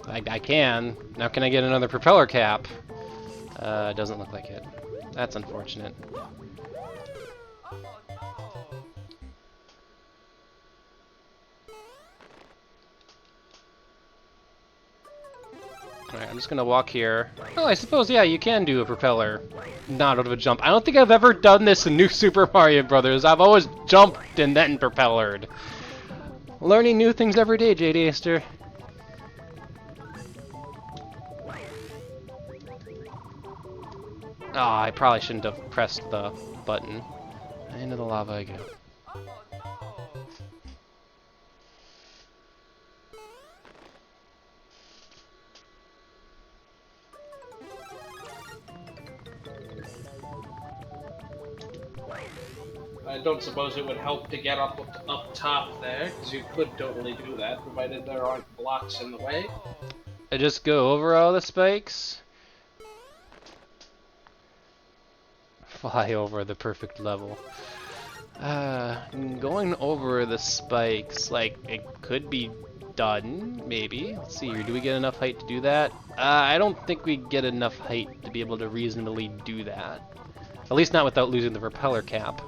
I can. Now can I get another propeller cap? Doesn't look like it. That's unfortunate. Alright, I'm just gonna walk here. Oh, I suppose, yeah, you can do a propeller not out of a jump. I don't think I've ever done this in New Super Mario Brothers. I've always jumped and then propellered. Learning new things every day, JD Aster. Oh, I probably shouldn't have pressed the button. Into the lava I go. I don't suppose it would help to get up top there, because you could totally do that, provided there aren't blocks in the way. I just go over all the spikes. Fly over the perfect level. Going over the spikes, like, it could be done, maybe. Let's see here, do we get enough height to do that? I don't think we get enough height to be able to reasonably do that. At least not without losing the propeller cap.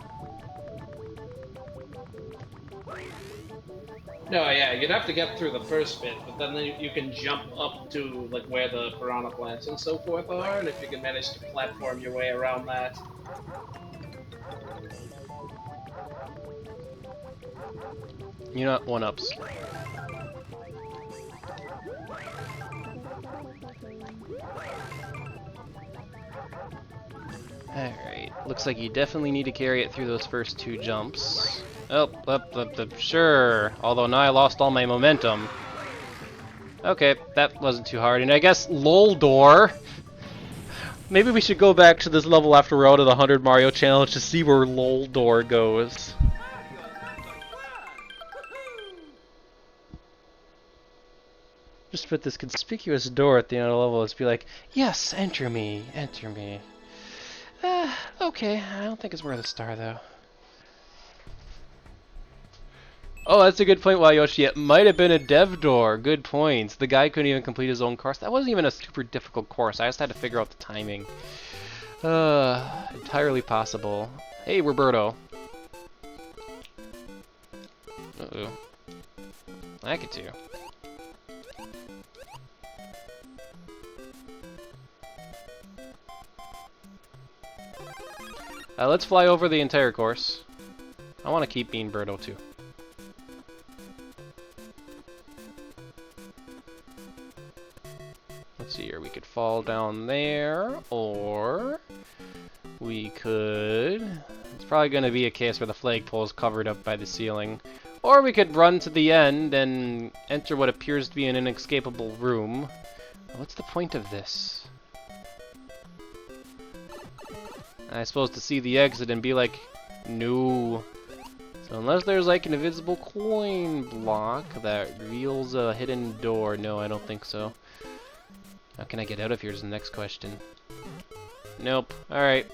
No, yeah, you'd have to get through the first bit, but then you can jump up to like where the piranha plants and so forth are, and if you can manage to platform your way around that. You know, one-ups. Alright, looks like you definitely need to carry it through those first two jumps. Oh, sure. Although now I lost all my momentum. Okay, that wasn't too hard. And I guess LOL door. Maybe we should go back to this level after we're out of the 100 Mario challenge to see where LOL door goes. Just put this conspicuous door at the end of the level. Let's be like, yes, enter me, enter me. Okay, I don't think it's worth a star though. Oh, that's a good point, Yoshi. It might have been a dev door. Good points. The guy couldn't even complete his own course. That wasn't even a super difficult course. I just had to figure out the timing. Entirely possible. Hey, Roberto. Uh-oh. I get to. Let's fly over the entire course. I want to keep being Birdo too. Let's let's see here. We could fall down there, or we could... It's probably going to be a case where the flagpole is covered up by the ceiling. Or we could run to the end and enter what appears to be an inescapable room. What's the point of this? I suppose to see the exit and be like, no. So unless there's like an invisible coin block that reveals a hidden door. No, I don't think so. How can I get out of here is the next question. Nope. Alright.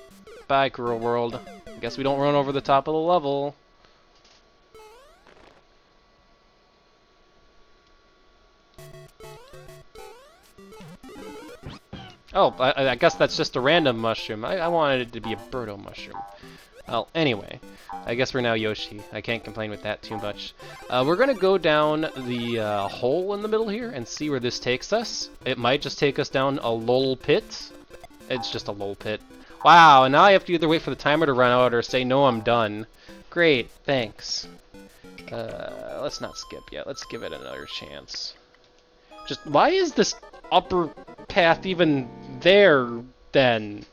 Bye, Cruel World. Guess we don't run over the top of the level. Oh, I guess that's just a random mushroom. I wanted it to be a Birdo mushroom. Well, anyway, I guess we're now Yoshi. I can't complain with that too much. We're gonna go down the hole in the middle here and see where this takes us. It might just take us down a lol pit. It's just a lol pit. Wow, and now I have to either wait for the timer to run out or say, no, I'm done. Great, thanks. Let's not skip yet. Let's give it another chance. Just, why is this upper path even there, then?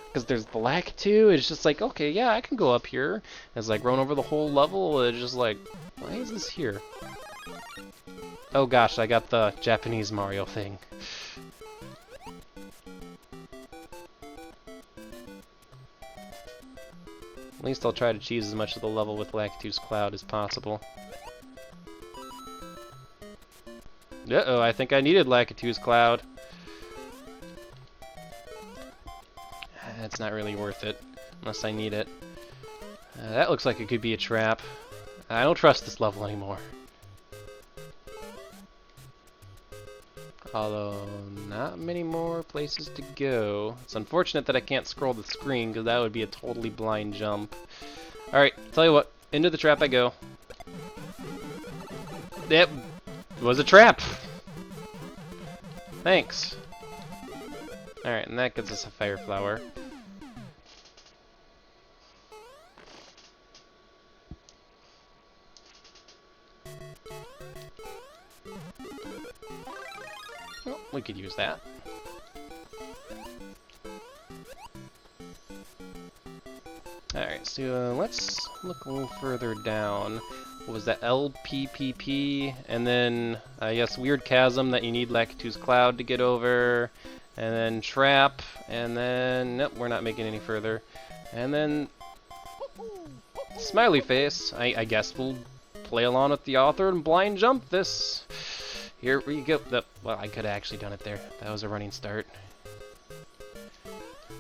Because there's the lack too. It's just like, okay, yeah, I can go up here. It's like run over the whole level. It's just like, why is this here? Oh gosh, I got the Japanese Mario thing. At least I'll try to cheese as much of the level with Lakitu's Cloud as possible. Uh-oh, I think I needed Lakitu's Cloud. That's not really worth it, unless I need it. That looks like it could be a trap. I don't trust this level anymore. Although, not many more places to go. It's unfortunate that I can't scroll the screen, because that would be a totally blind jump. Alright, tell you what, into the trap I go. Yep, it was a trap! Thanks. Alright, and that gives us a fire flower. Well, we could use that. Alright, so let's look a little further down. What was that? LPPP, and then, I guess, Weird Chasm that you need Lakitu's Cloud to get over, and then Trap, and then, nope, we're not making any further. And then, Smiley Face. I guess we'll play along with the author and blind jump this. Here we go. Well, I could have actually done it there. That was a running start.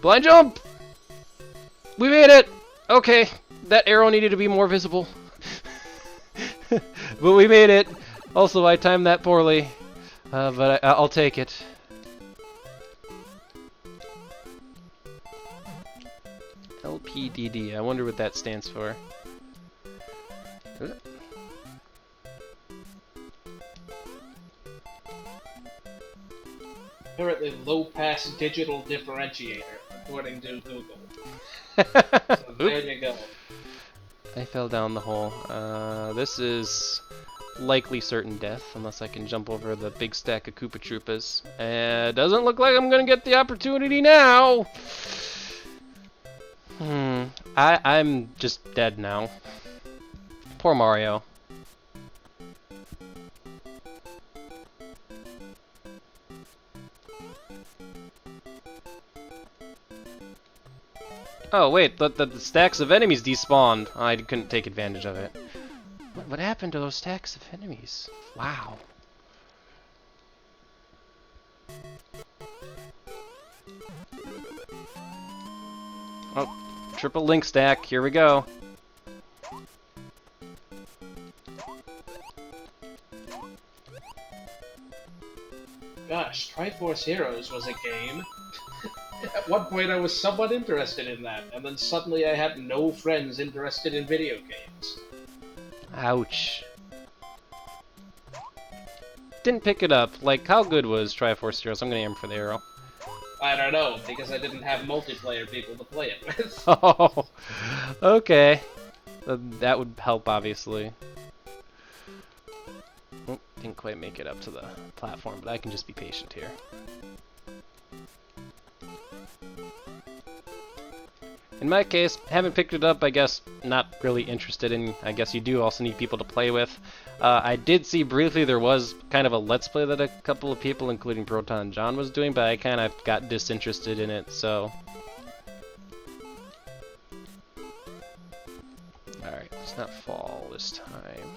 Blind jump! We made it! Okay, that arrow needed to be more visible. But we made it. Also, I timed that poorly. But I'll take it. LPDD. I wonder what that stands for. Apparently low-pass digital differentiator, according to Google. So there you go. I fell down the hole. This is likely certain death, unless I can jump over the big stack of Koopa Troopas. Doesn't look like I'm gonna get the opportunity now! I'm just dead now. Poor Mario. Oh wait, the stacks of enemies despawned. I couldn't take advantage of it. What happened to those stacks of enemies? Wow. Oh, triple link stack. Here we go. Gosh, Triforce Heroes was a game. At one point I was somewhat interested in that, and then suddenly I had no friends interested in video games. Ouch. Didn't pick it up. Like, how good was Triforce Heroes? I'm gonna aim for the arrow. I don't know, because I didn't have multiplayer people to play it with. Oh, okay. That would help, obviously. Oh, didn't quite make it up to the platform, but I can just be patient here. In my case, haven't picked it up, I guess not really interested in, I guess you do also need people to play with. I did see briefly there was kind of a Let's Play that a couple of people, including Proton and John, was doing, but I kind of got disinterested in it, so... Alright, let's not fall this time.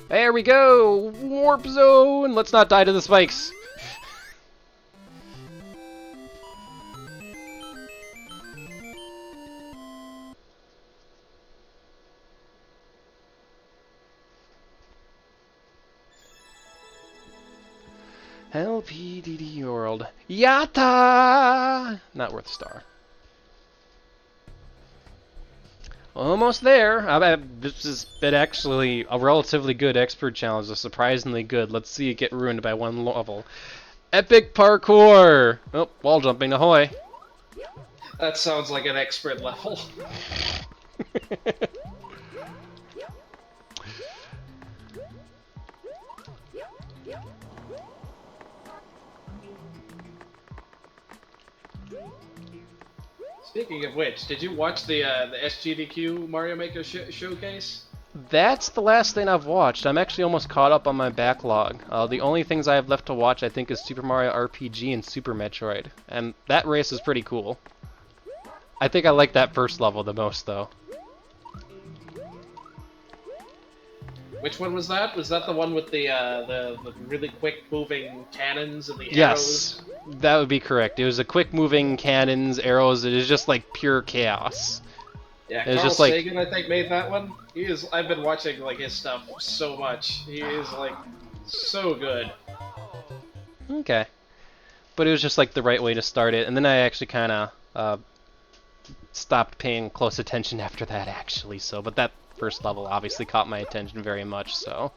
There we go! Warp zone! Let's not die to the spikes! LPDD world. Yatta! Not worth a star. Almost there. This has been actually a relatively good expert challenge. Surprisingly good. Let's see it get ruined by one level. Epic parkour! Oh, wall jumping, ahoy. That sounds like an expert level. Speaking of which, did you watch the SGDQ Mario Maker showcase? That's the last thing I've watched. I'm actually almost caught up on my backlog. The only things I have left to watch, I think, is Super Mario RPG and Super Metroid. And that race is pretty cool. I think I like that first level the most, though. Which one was that? Was that the one with the really quick moving cannons and the arrows? Yes, that would be correct. It was a quick moving cannons, arrows. It is just like pure chaos. Yeah, It was Carl just like- Sagan, I think, made that one. I've been watching like his stuff so much. He is like so good. Okay. But it was just like the right way to start it, and then I actually kind of stopped paying close attention after that, actually. So, but that first level obviously caught my attention very much. So.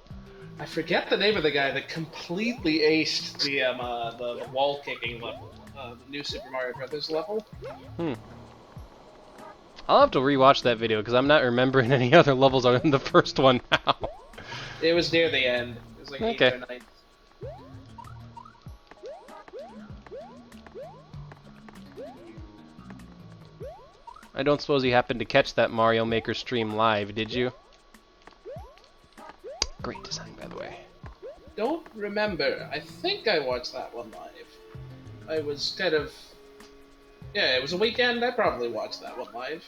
I forget the name of the guy that completely aced the wall kicking level, the new Super Mario Brothers level. I'll have to rewatch that video because I'm not remembering any other levels other than the first one now. It was near the end. It was like Okay. 8th or 9th. I don't suppose you happened to catch that Mario Maker stream live, did you? Great design, by the way. Don't remember. I think I watched that one live. I was kind of... Yeah, it was a weekend. I probably watched that one live.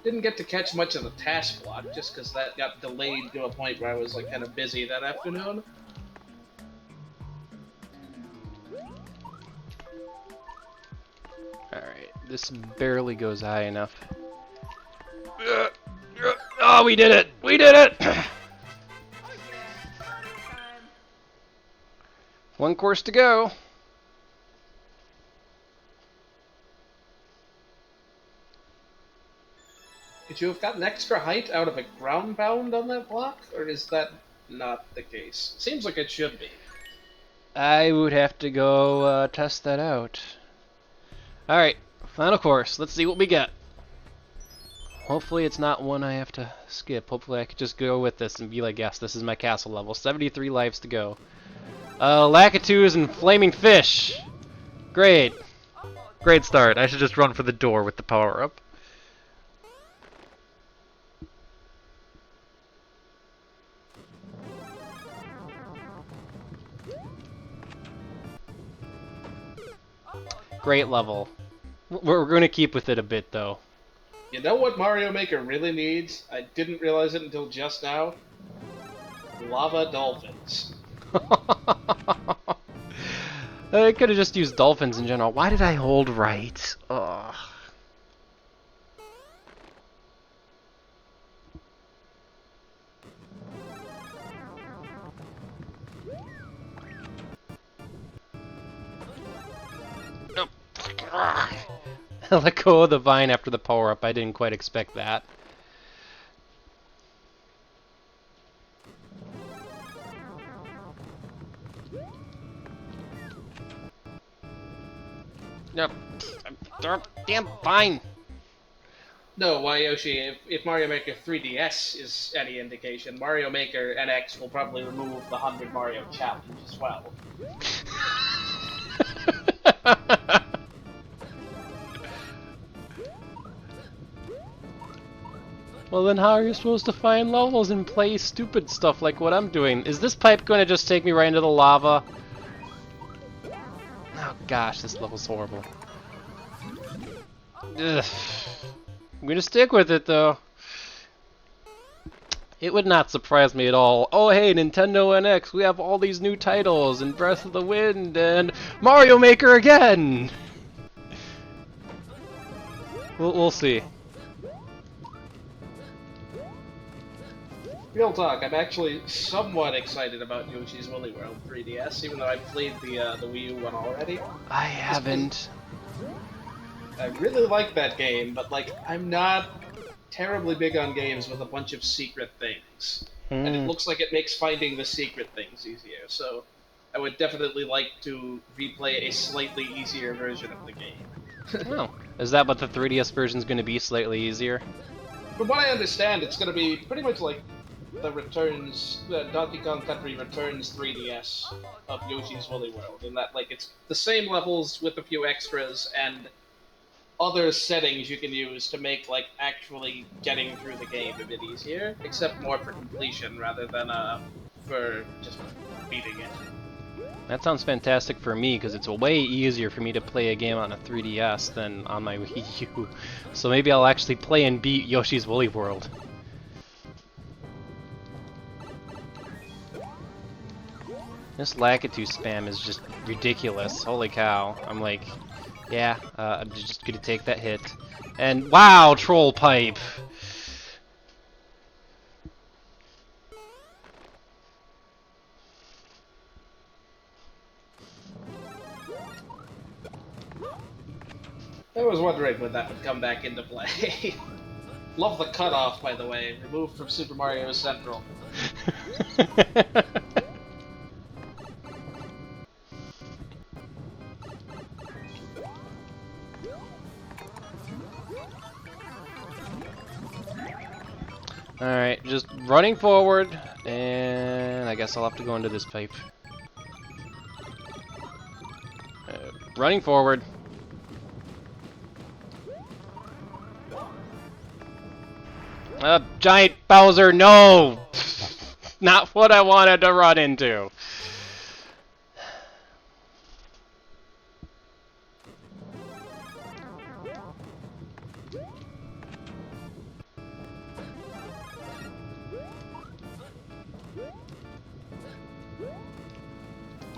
Didn't get to catch much of the task block, just because that got delayed to a point where I was like kind of busy that afternoon. Alright, this barely goes high enough. Oh, we did it! We did it! One course to go. Could you have gotten extra height out of a ground bound on that block, or is that not the case? Seems like it should be. I would have to go test that out. Alright, final course. Let's see what we get. Hopefully it's not one I have to skip. Hopefully I could just go with this and be like, yes, this is my castle level. 73 lives to go. Lakitus and Flaming Fish. Great. Great start. I should just run for the door with the power-up. Great level. We're going to keep with it a bit, though. You know what Mario Maker really needs? I didn't realize it until just now. Lava dolphins. I could have just used dolphins in general. Why did I hold right? Ugh. No. Let go of the vine after the power-up. I didn't quite expect that. Yep. Damn vine. No, why Yoshi? If Mario Maker 3DS is any indication, Mario Maker NX will probably remove the 100 Mario challenge as well. Well, then how are you supposed to find levels and play stupid stuff like what I'm doing? Is this pipe going to just take me right into the lava? Oh gosh, this level's horrible. Ugh. I'm gonna stick with it though. It would not surprise me at all. Oh hey, Nintendo NX, we have all these new titles, and Breath of the Wind, and Mario Maker again! We'll see. Real talk, I'm actually somewhat excited about Yoshi's Woolly World 3DS, even though I played the Wii U one already. I haven't. I really like that game, but like I'm not terribly big on games with a bunch of secret things. And it looks like it makes finding the secret things easier, so I would definitely like to replay a slightly easier version of the game. Oh, is that what the 3DS version's going to be, slightly easier? From what I understand, it's going to be pretty much like the Donkey Kong Country Returns 3DS of Yoshi's Woolly World, in that like it's the same levels with a few extras and other settings you can use to make like actually getting through the game a bit easier, except more for completion rather than for just beating it. That sounds fantastic for me, because it's way easier for me to play a game on a 3DS than on my Wii U. So maybe I'll actually play and beat Yoshi's Woolly World. This Lakitu spam is just ridiculous. Holy cow. I'm like, yeah, I'm just gonna take that hit. And wow, troll pipe! I was wondering when that would come back into play. Love the cutoff, by the way, removed from Super Mario Central. Alright, just running forward, and I guess I'll have to go into this pipe. Running forward. Giant Bowser, no! Not what I wanted to run into.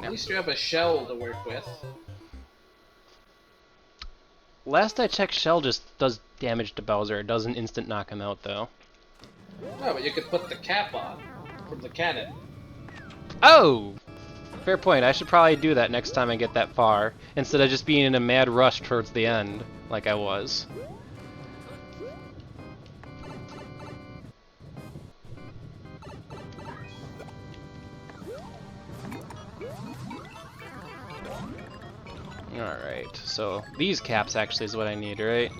At least you have a shell to work with. Last I checked, Shell just does damage to Bowser. It doesn't instant knock him out, though. No, but you could put the cap on from the cannon. Oh! Fair point. I should probably do that next time I get that far, instead of just being in a mad rush towards the end, like I was. Alright, so these caps actually is what I need, right?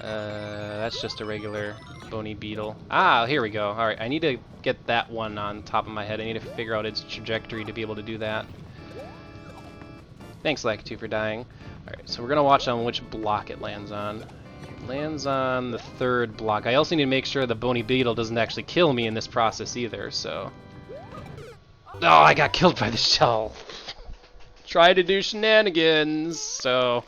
That's just a regular bony beetle. Ah, here we go. Alright, I need to get that one on top of my head. I need to figure out its trajectory to be able to do that. Thanks, Lakitu, for dying. Alright, so we're gonna watch on which block it lands on. It lands on the third block. I also need to make sure the bony beetle doesn't actually kill me in this process either, so... Oh, I got killed by the shell! Try to do shenanigans, so...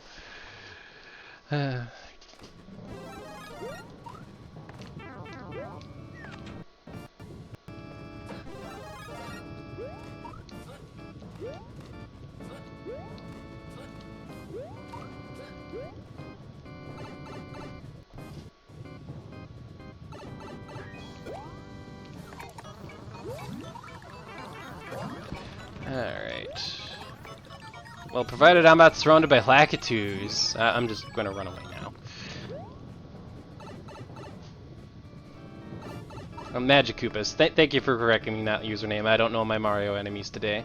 Alright. Well, provided I'm not surrounded by Lakitus, I'm just gonna run away now. Magikoopas. Thank you for correcting me, that username. I don't know my Mario enemies today.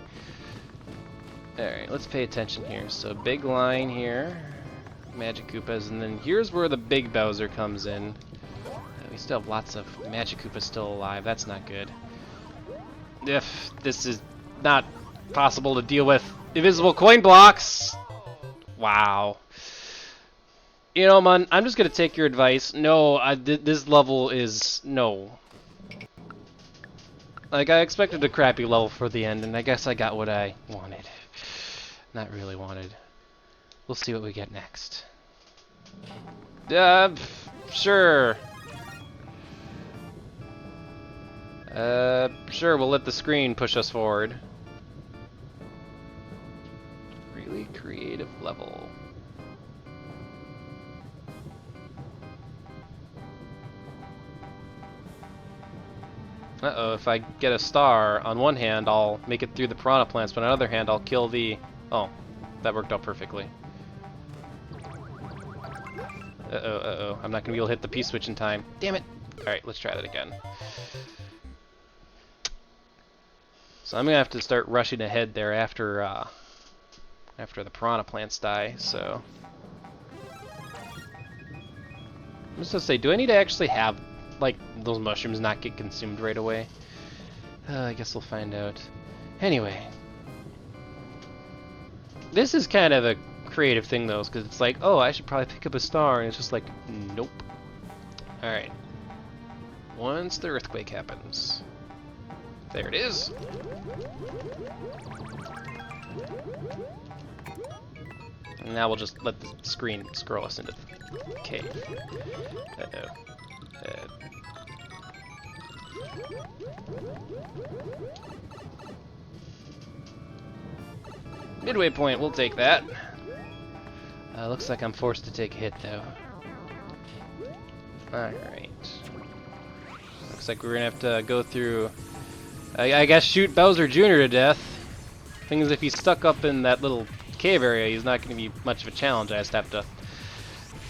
Alright, let's pay attention here. So, big line here. Magic Koopas, and then here's where the big Bowser comes in. We still have lots of Magic Koopas still alive. That's not good. If this is not possible to deal with. Invisible coin blocks! Wow. You know, man, I'm just gonna take your advice. No, this level is... no. Like, I expected a crappy level for the end, and I guess I got what I wanted. Not really wanted. We'll see what we get next. Sure. Sure, we'll let the screen push us forward. Really creative level. Uh-oh, if I get a star, on one hand I'll make it through the piranha plants, but on the other hand I'll kill the... oh, that worked out perfectly. Uh-oh, I'm not gonna be able to hit the P-switch in time. Damn it! Alright, let's try that again. So I'm gonna have to start rushing ahead there after the piranha plants die, so... I'm just gonna say, do I need to actually have, like, those mushrooms not get consumed right away? I guess we'll find out. Anyway. This is kind of a creative thing, though, because it's like, oh, I should probably pick up a star, and it's just like, nope. Alright. Once the earthquake happens. There it is. And now we'll just let the screen scroll us into the cave. Uh-oh. Midway point, we'll take that. Looks like I'm forced to take a hit, though. Alright. Looks like we're gonna have to go through... I guess shoot Bowser Jr. to death. Thing is, if he's stuck up in that little cave area, he's not gonna be much of a challenge. I just have to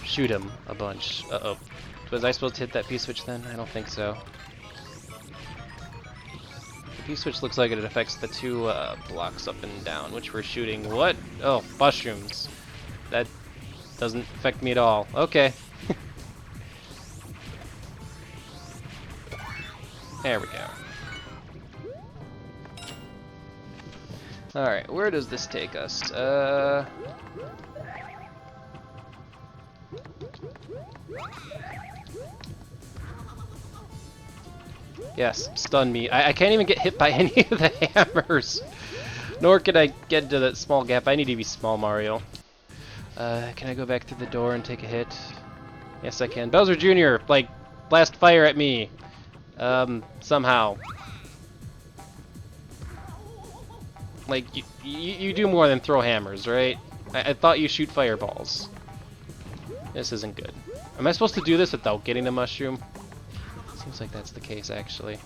shoot him a bunch. Uh-oh. Was I supposed to hit that P-switch then? I don't think so. The P-switch looks like it affects the two blocks up and down, which we're shooting. What? Oh, mushrooms. That doesn't affect me at all. Okay. There we go. Alright, where does this take us? Yes, stun me. I can't even get hit by any of the hammers. Nor can I get into that small gap. I need to be small, Mario. Can I go back through the door and take a hit? Yes, I can. Bowser Jr., like, blast fire at me. Somehow. Like, you do more than throw hammers, right? I thought you shoot fireballs. This isn't good. Am I supposed to do this without getting the mushroom? Seems like that's the case, actually.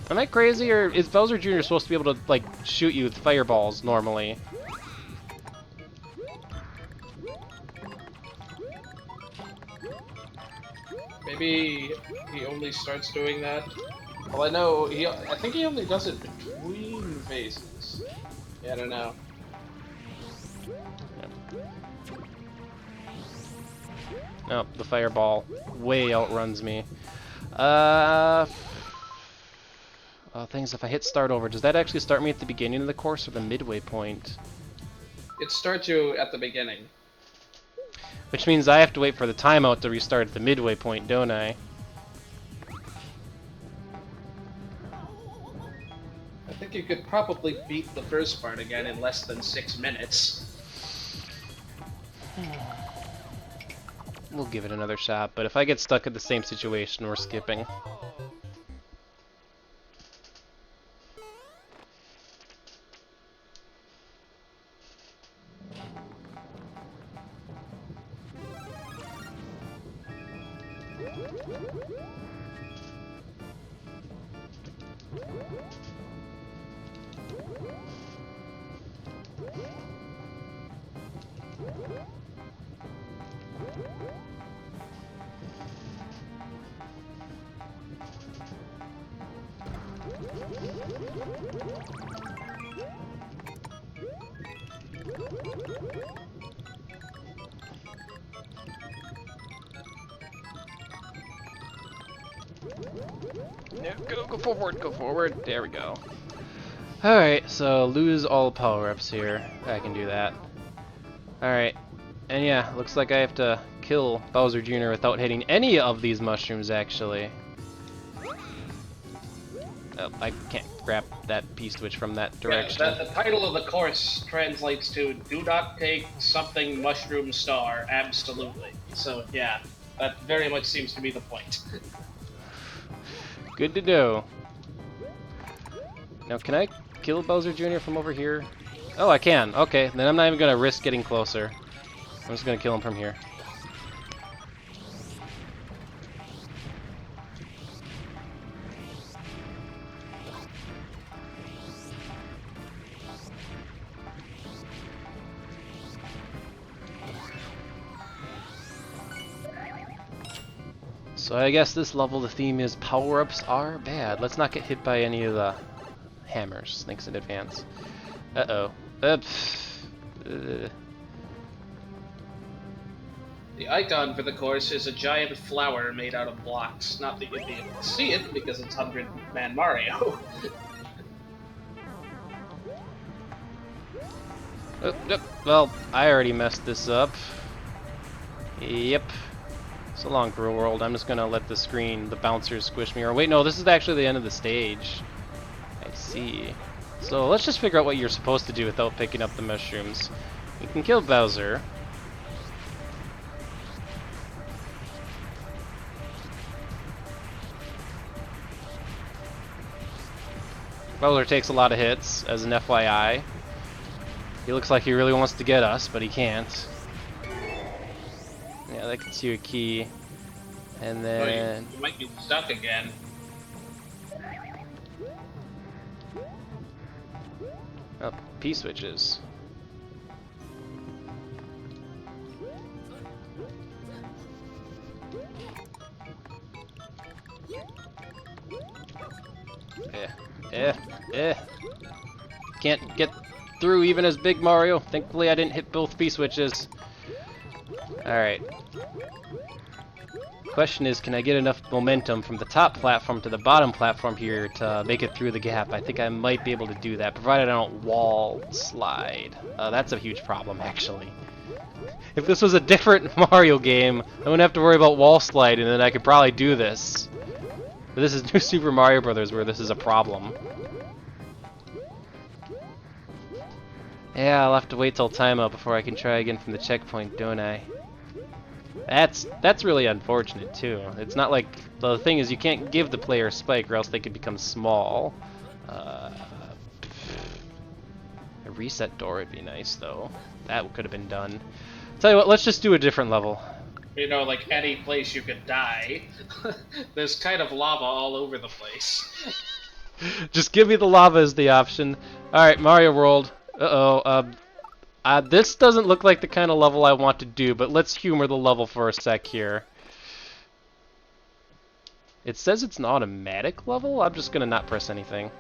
Am I crazy, or is Bowser Jr. supposed to be able to, like, shoot you with fireballs normally? Maybe he only starts doing that. Well, I know I think he only does it between phases. Yeah, I don't know. Oh, the fireball way outruns me. Oh, things, if I hit start over, does that actually start me at the beginning of the course or the midway point? It starts you at the beginning. Which means I have to wait for the timeout to restart at the midway point, don't I? I think you could probably beat the first part again in less than 6 minutes. We'll give it another shot, but if I get stuck at the same situation, we're skipping. Go forward, go forward. There we go. Alright, so lose all power-ups here. I can do that. Alright. And yeah, looks like I have to kill Bowser Jr. without hitting any of these mushrooms, actually. Oh, I can't grab that P-switch from that direction. Yeah, the title of the course translates to "Do not take something mushroom star, absolutely." So yeah, that very much seems to be the point. Good to know. Now, can I kill Bowser Jr. from over here? Oh, I can. Okay, then I'm not even gonna risk getting closer. I'm just gonna kill him from here. So I guess this level the theme is power-ups are bad. Let's not get hit by any of the hammers. Thanks in advance. Uh-oh. The icon for the course is a giant flower made out of blocks. Not that you'd be able to see it because it's 100-man Mario. Well, I already messed this up. Yep. So long, Real World. I'm just gonna let the screen, the bouncers squish me. Or wait, no, this is actually the end of the stage. I see. So let's just figure out what you're supposed to do without picking up the mushrooms. You can kill Bowser. Bowser takes a lot of hits, as an FYI. He looks like he really wants to get us, but he can't. Yeah, that gets you a key. And then... you might be stuck again. Oh, P-switches. Can't get through even as Big Mario. Thankfully I didn't hit both P-switches. Alright. Question is, can I get enough momentum from the top platform to the bottom platform here to make it through the gap? I think I might be able to do that, provided I don't wall slide. That's a huge problem, actually. If this was a different Mario game, I wouldn't have to worry about wall sliding, and then I could probably do this. But this is New Super Mario Bros. Where this is a problem. Yeah, I'll have to wait till timeout before I can try again from the checkpoint, don't I? That's really unfortunate too. It's not like the thing is you can't give the player a spike or else they could become small. A reset door would be nice though. That could have been done. Tell you what, let's just do a different level. You know, like any place you could die. There's kind of lava all over the place. Just give me the lava as the option. Alright, Mario World. This doesn't look like the kind of level I want to do, but let's humor the level for a sec here. It says it's an automatic level? I'm just gonna not press anything.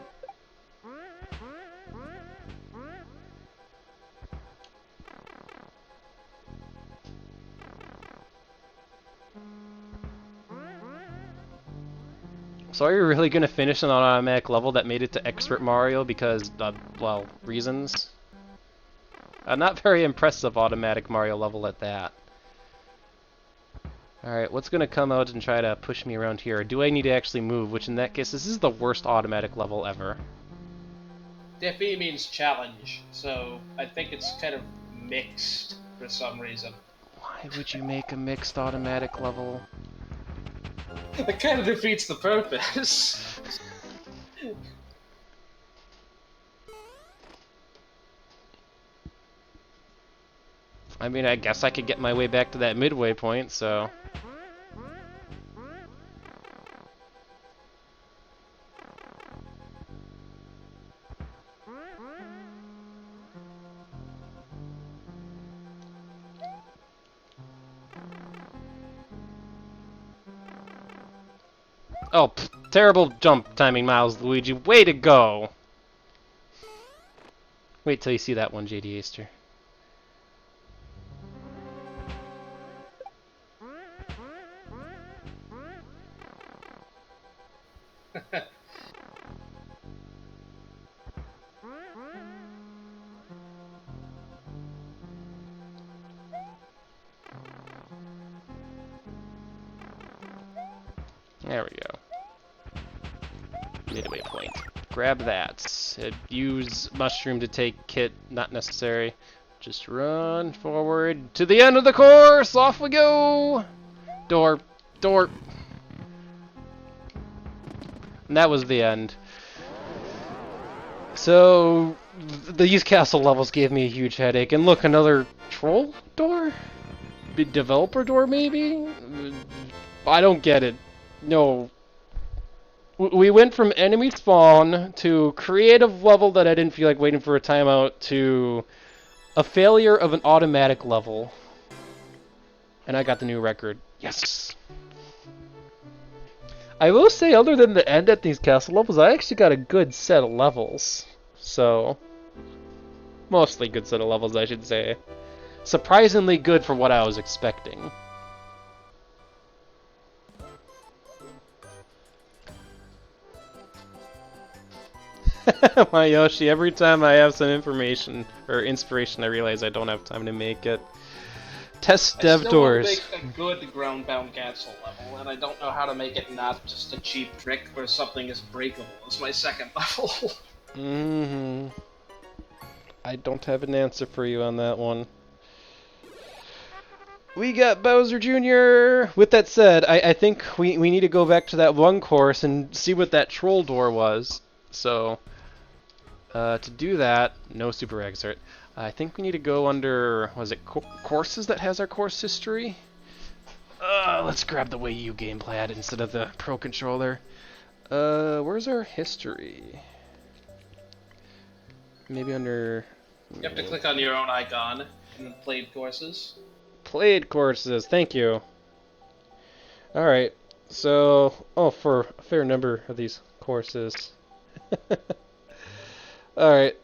So are you really gonna finish an automatic level that made it to Expert Mario because, well, reasons? Not very impressive automatic Mario level at that. Alright, what's gonna come out and try to push me around here? Or do I need to actually move? Which in that case, this is the worst automatic level ever. FE means challenge, so I think it's kind of mixed for some reason. Why would you make a mixed automatic level? It kind of defeats the purpose. I mean, I guess I could get my way back to that midway point, so... Oh, terrible jump timing, Milesluigi. Way to go! Wait till you see that one, JD Aster. There we go. Need a waypoint. Grab that. Use mushroom to take kit, not necessary. Just run forward to the end of the course! Off we go! Door. Door. And that was the end. So, these castle levels gave me a huge headache. And look, another troll door? Developer door, maybe? I don't get it. No. We went from enemy spawn to creative level that I didn't feel like waiting for a timeout to a failure of an automatic level. And I got the new record. Yes! I will say, other than the end at these castle levels, I actually got a good set of levels. So, mostly good set of levels, I should say. Surprisingly good for what I was expecting. My Yoshi, every time I have some information or inspiration, I realize I don't have time to make it. Test dev doors. I still want to make a good ground-bound castle level, and I don't know how to make it not just a cheap trick where something is breakable as my second level. I don't have an answer for you on that one. We got Bowser Jr. With that said, I think we need to go back to that one course and see what that troll door was. So, to do that, no super excerpt. I think we need to go under, was it courses that has our course history? Let's grab the Wii U gamepad instead of the Pro Controller. Where's our history? Maybe under... You have to click on your own icon in played courses. Played courses, thank you. Alright, so, for a fair number of these courses. Alright,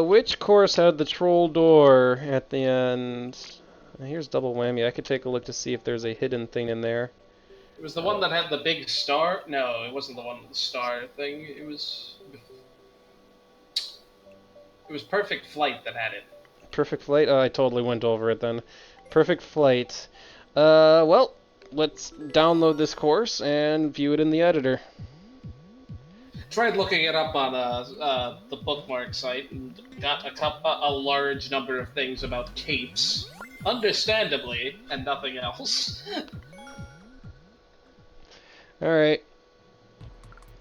which course had the troll door at the end? Here's double whammy. I could take a look to see if there's a hidden thing in there. It was the one that had the big star? No, it wasn't the one with the star thing. It was Perfect Flight that had it. Perfect Flight? Oh, I totally went over it then. Perfect Flight. Well, let's download this course and view it in the editor. Tried looking it up on the bookmark site and got a large number of things about capes, understandably, and nothing else. Alright.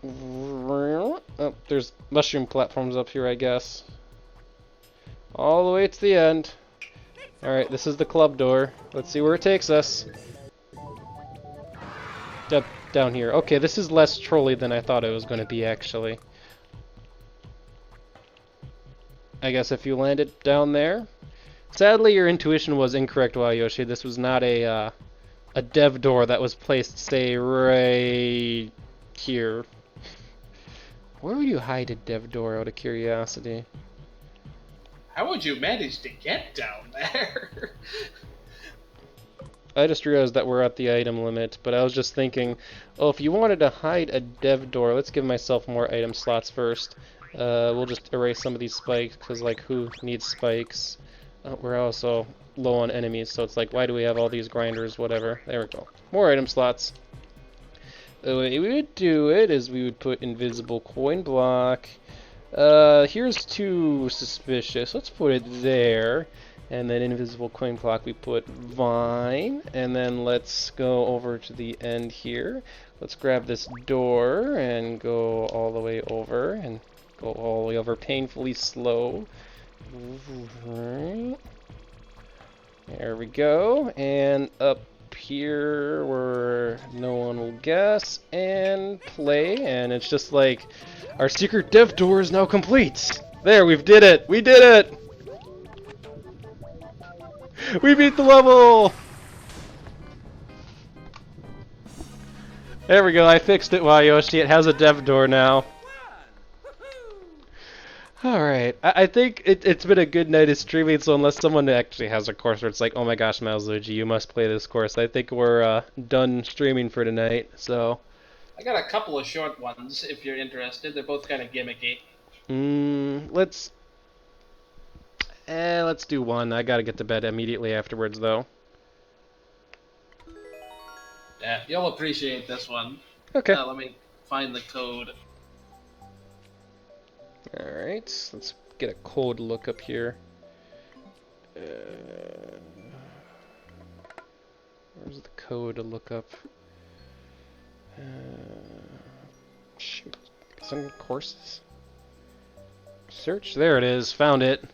Oh, there's mushroom platforms up here, I guess. All the way to the end. Alright, this is the club door. Let's see where it takes us. Down here. Okay, this is less trolly than I thought it was going to be, actually. I guess if you landed down there. Sadly, your intuition was incorrect, Yoshi. This was not a dev door that was placed, say, right here. Where would you hide a dev door, out of curiosity? How would you manage to get down there? I just realized that we're at the item limit, but I was just thinking, oh, if you wanted to hide a dev door, let's give myself more item slots first. We'll just erase some of these spikes, because, like, who needs spikes? We're also low on enemies, so it's like, why do we have all these grinders, whatever. There we go. More item slots. The way we would do it is we would put invisible coin block. Here's too suspicious. Let's put it there. And then invisible coin block, we put vine. And then let's go over to the end here. Let's grab this door and go all the way over. And go all the way over painfully slow. There we go. And up here where no one will guess. And play. And it's just like, our secret dev door is now complete. There, we did it. We did it. We beat the level! There we go, I fixed it, Yoshi. It has a dev door now. Alright, I think it's been a good night of streaming, so unless someone actually has a course where it's like, oh my gosh, Milesluigi, you must play this course, I think we're done streaming for tonight, so... I got a couple of short ones if you're interested. They're both kind of gimmicky. Let's do one. I gotta get to bed immediately afterwards, though. Yeah, you'll appreciate this one. Okay. Let me find the code. Alright, let's get a code look up here. Where's the code to look up? Shoot. Some courses? Search. There it is. Found it.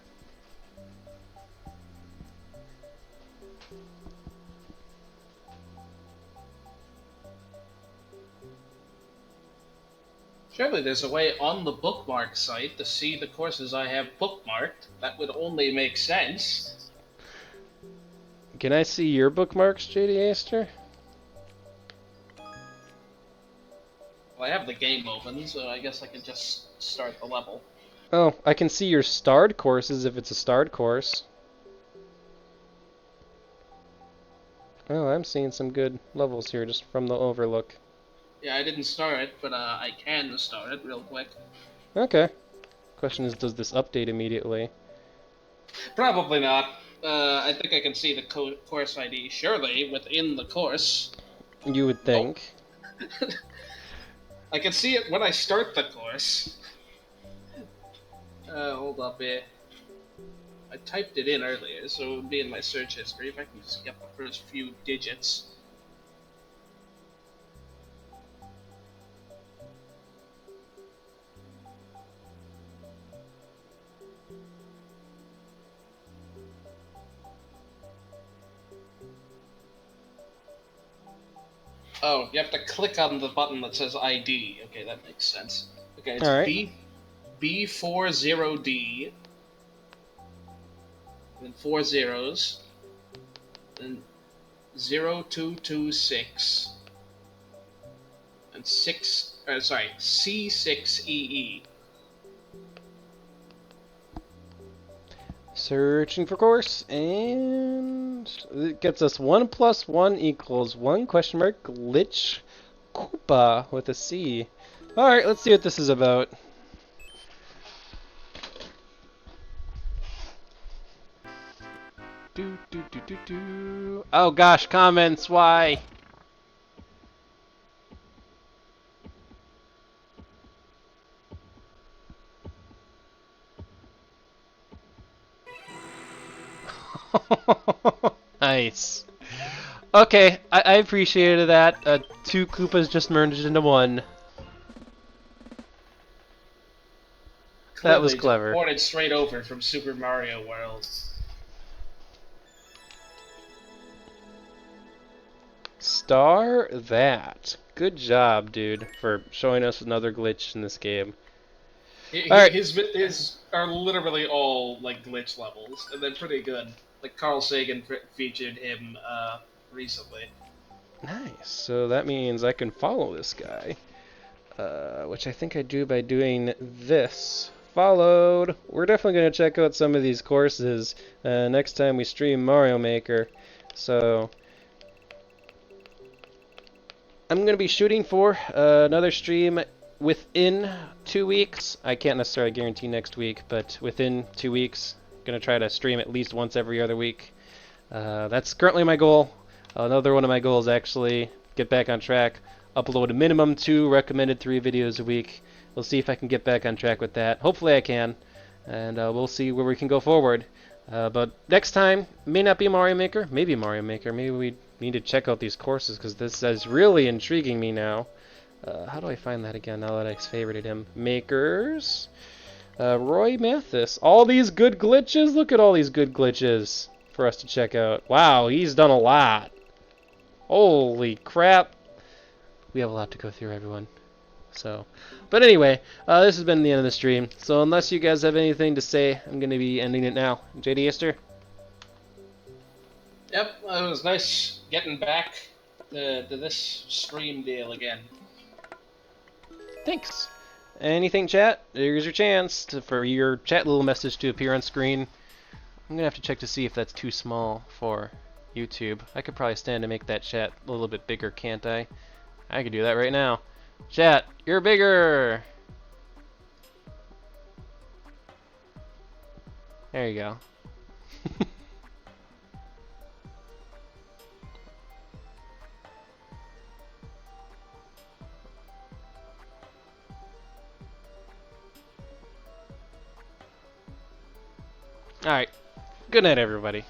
Surely there's a way on the bookmark site to see the courses I have bookmarked. That would only make sense. Can I see your bookmarks, JD Aster? Well, I have the game open, so I guess I can just start the level. Oh, I can see your starred courses if it's a starred course. Oh, I'm seeing some good levels here just from the overlook. Yeah, I didn't start it, but I can start it real quick. Okay. Question is, does this update immediately? Probably not. I think I can see the course ID, surely, within the course. You would think. Oh. I can see it when I start the course. Hold up here. I typed it in earlier, so it would be in my search history if I can just get the first few digits. Oh, you have to click on the button that says ID. Okay, that makes sense. Okay, it's right. B40D, then 4 zeros, then 0226, and C6EE. Searching for course, and it gets us 1 + 1 = 1 question mark glitch Koopa with a C. Alright, let's see what this is about. Oh gosh, comments, why? Nice. Okay, I appreciated that. 2 Koopas just merged into 1. That was clever. Ported straight over from Super Mario World. Star that. Good job, dude, for showing us another glitch in this game. Alright. His are literally all like glitch levels, and they're pretty good. Like Carl Sagan featured him recently. Nice. So that means I can follow this guy, which I think I do by doing this. Followed. We're definitely going to check out some of these courses next time we stream Mario Maker. So I'm going to be shooting for another stream within 2 weeks. I can't necessarily guarantee next week, but within 2 weeks. Going to try to stream at least once every other week. That's currently my goal. Another one of my goals, actually, get back on track. Upload a minimum 2, recommended 3 videos a week. We'll see if I can get back on track with that. Hopefully I can. And we'll see where we can go forward. But next time, may not be Mario Maker, maybe Mario Maker. Maybe we need to check out these courses, because this is really intriguing me now. How do I find that again now that I favorited him? Makers. Roy Mathis. All these good glitches? Look at all these good glitches for us to check out. Wow, he's done a lot. Holy crap. We have a lot to go through, everyone. So, but anyway, this has been the end of the stream. So unless you guys have anything to say, I'm going to be ending it now. JD Ester? Yep, it was nice getting back to this stream deal again. Thanks. Anything, chat? Here's your chance for your chat little message to appear on screen. I'm gonna have to check to see if that's too small for YouTube. I could probably stand to make that chat a little bit bigger, can't I? I could do that right now. Chat, you're bigger. There you go. Alright. Good night, everybody.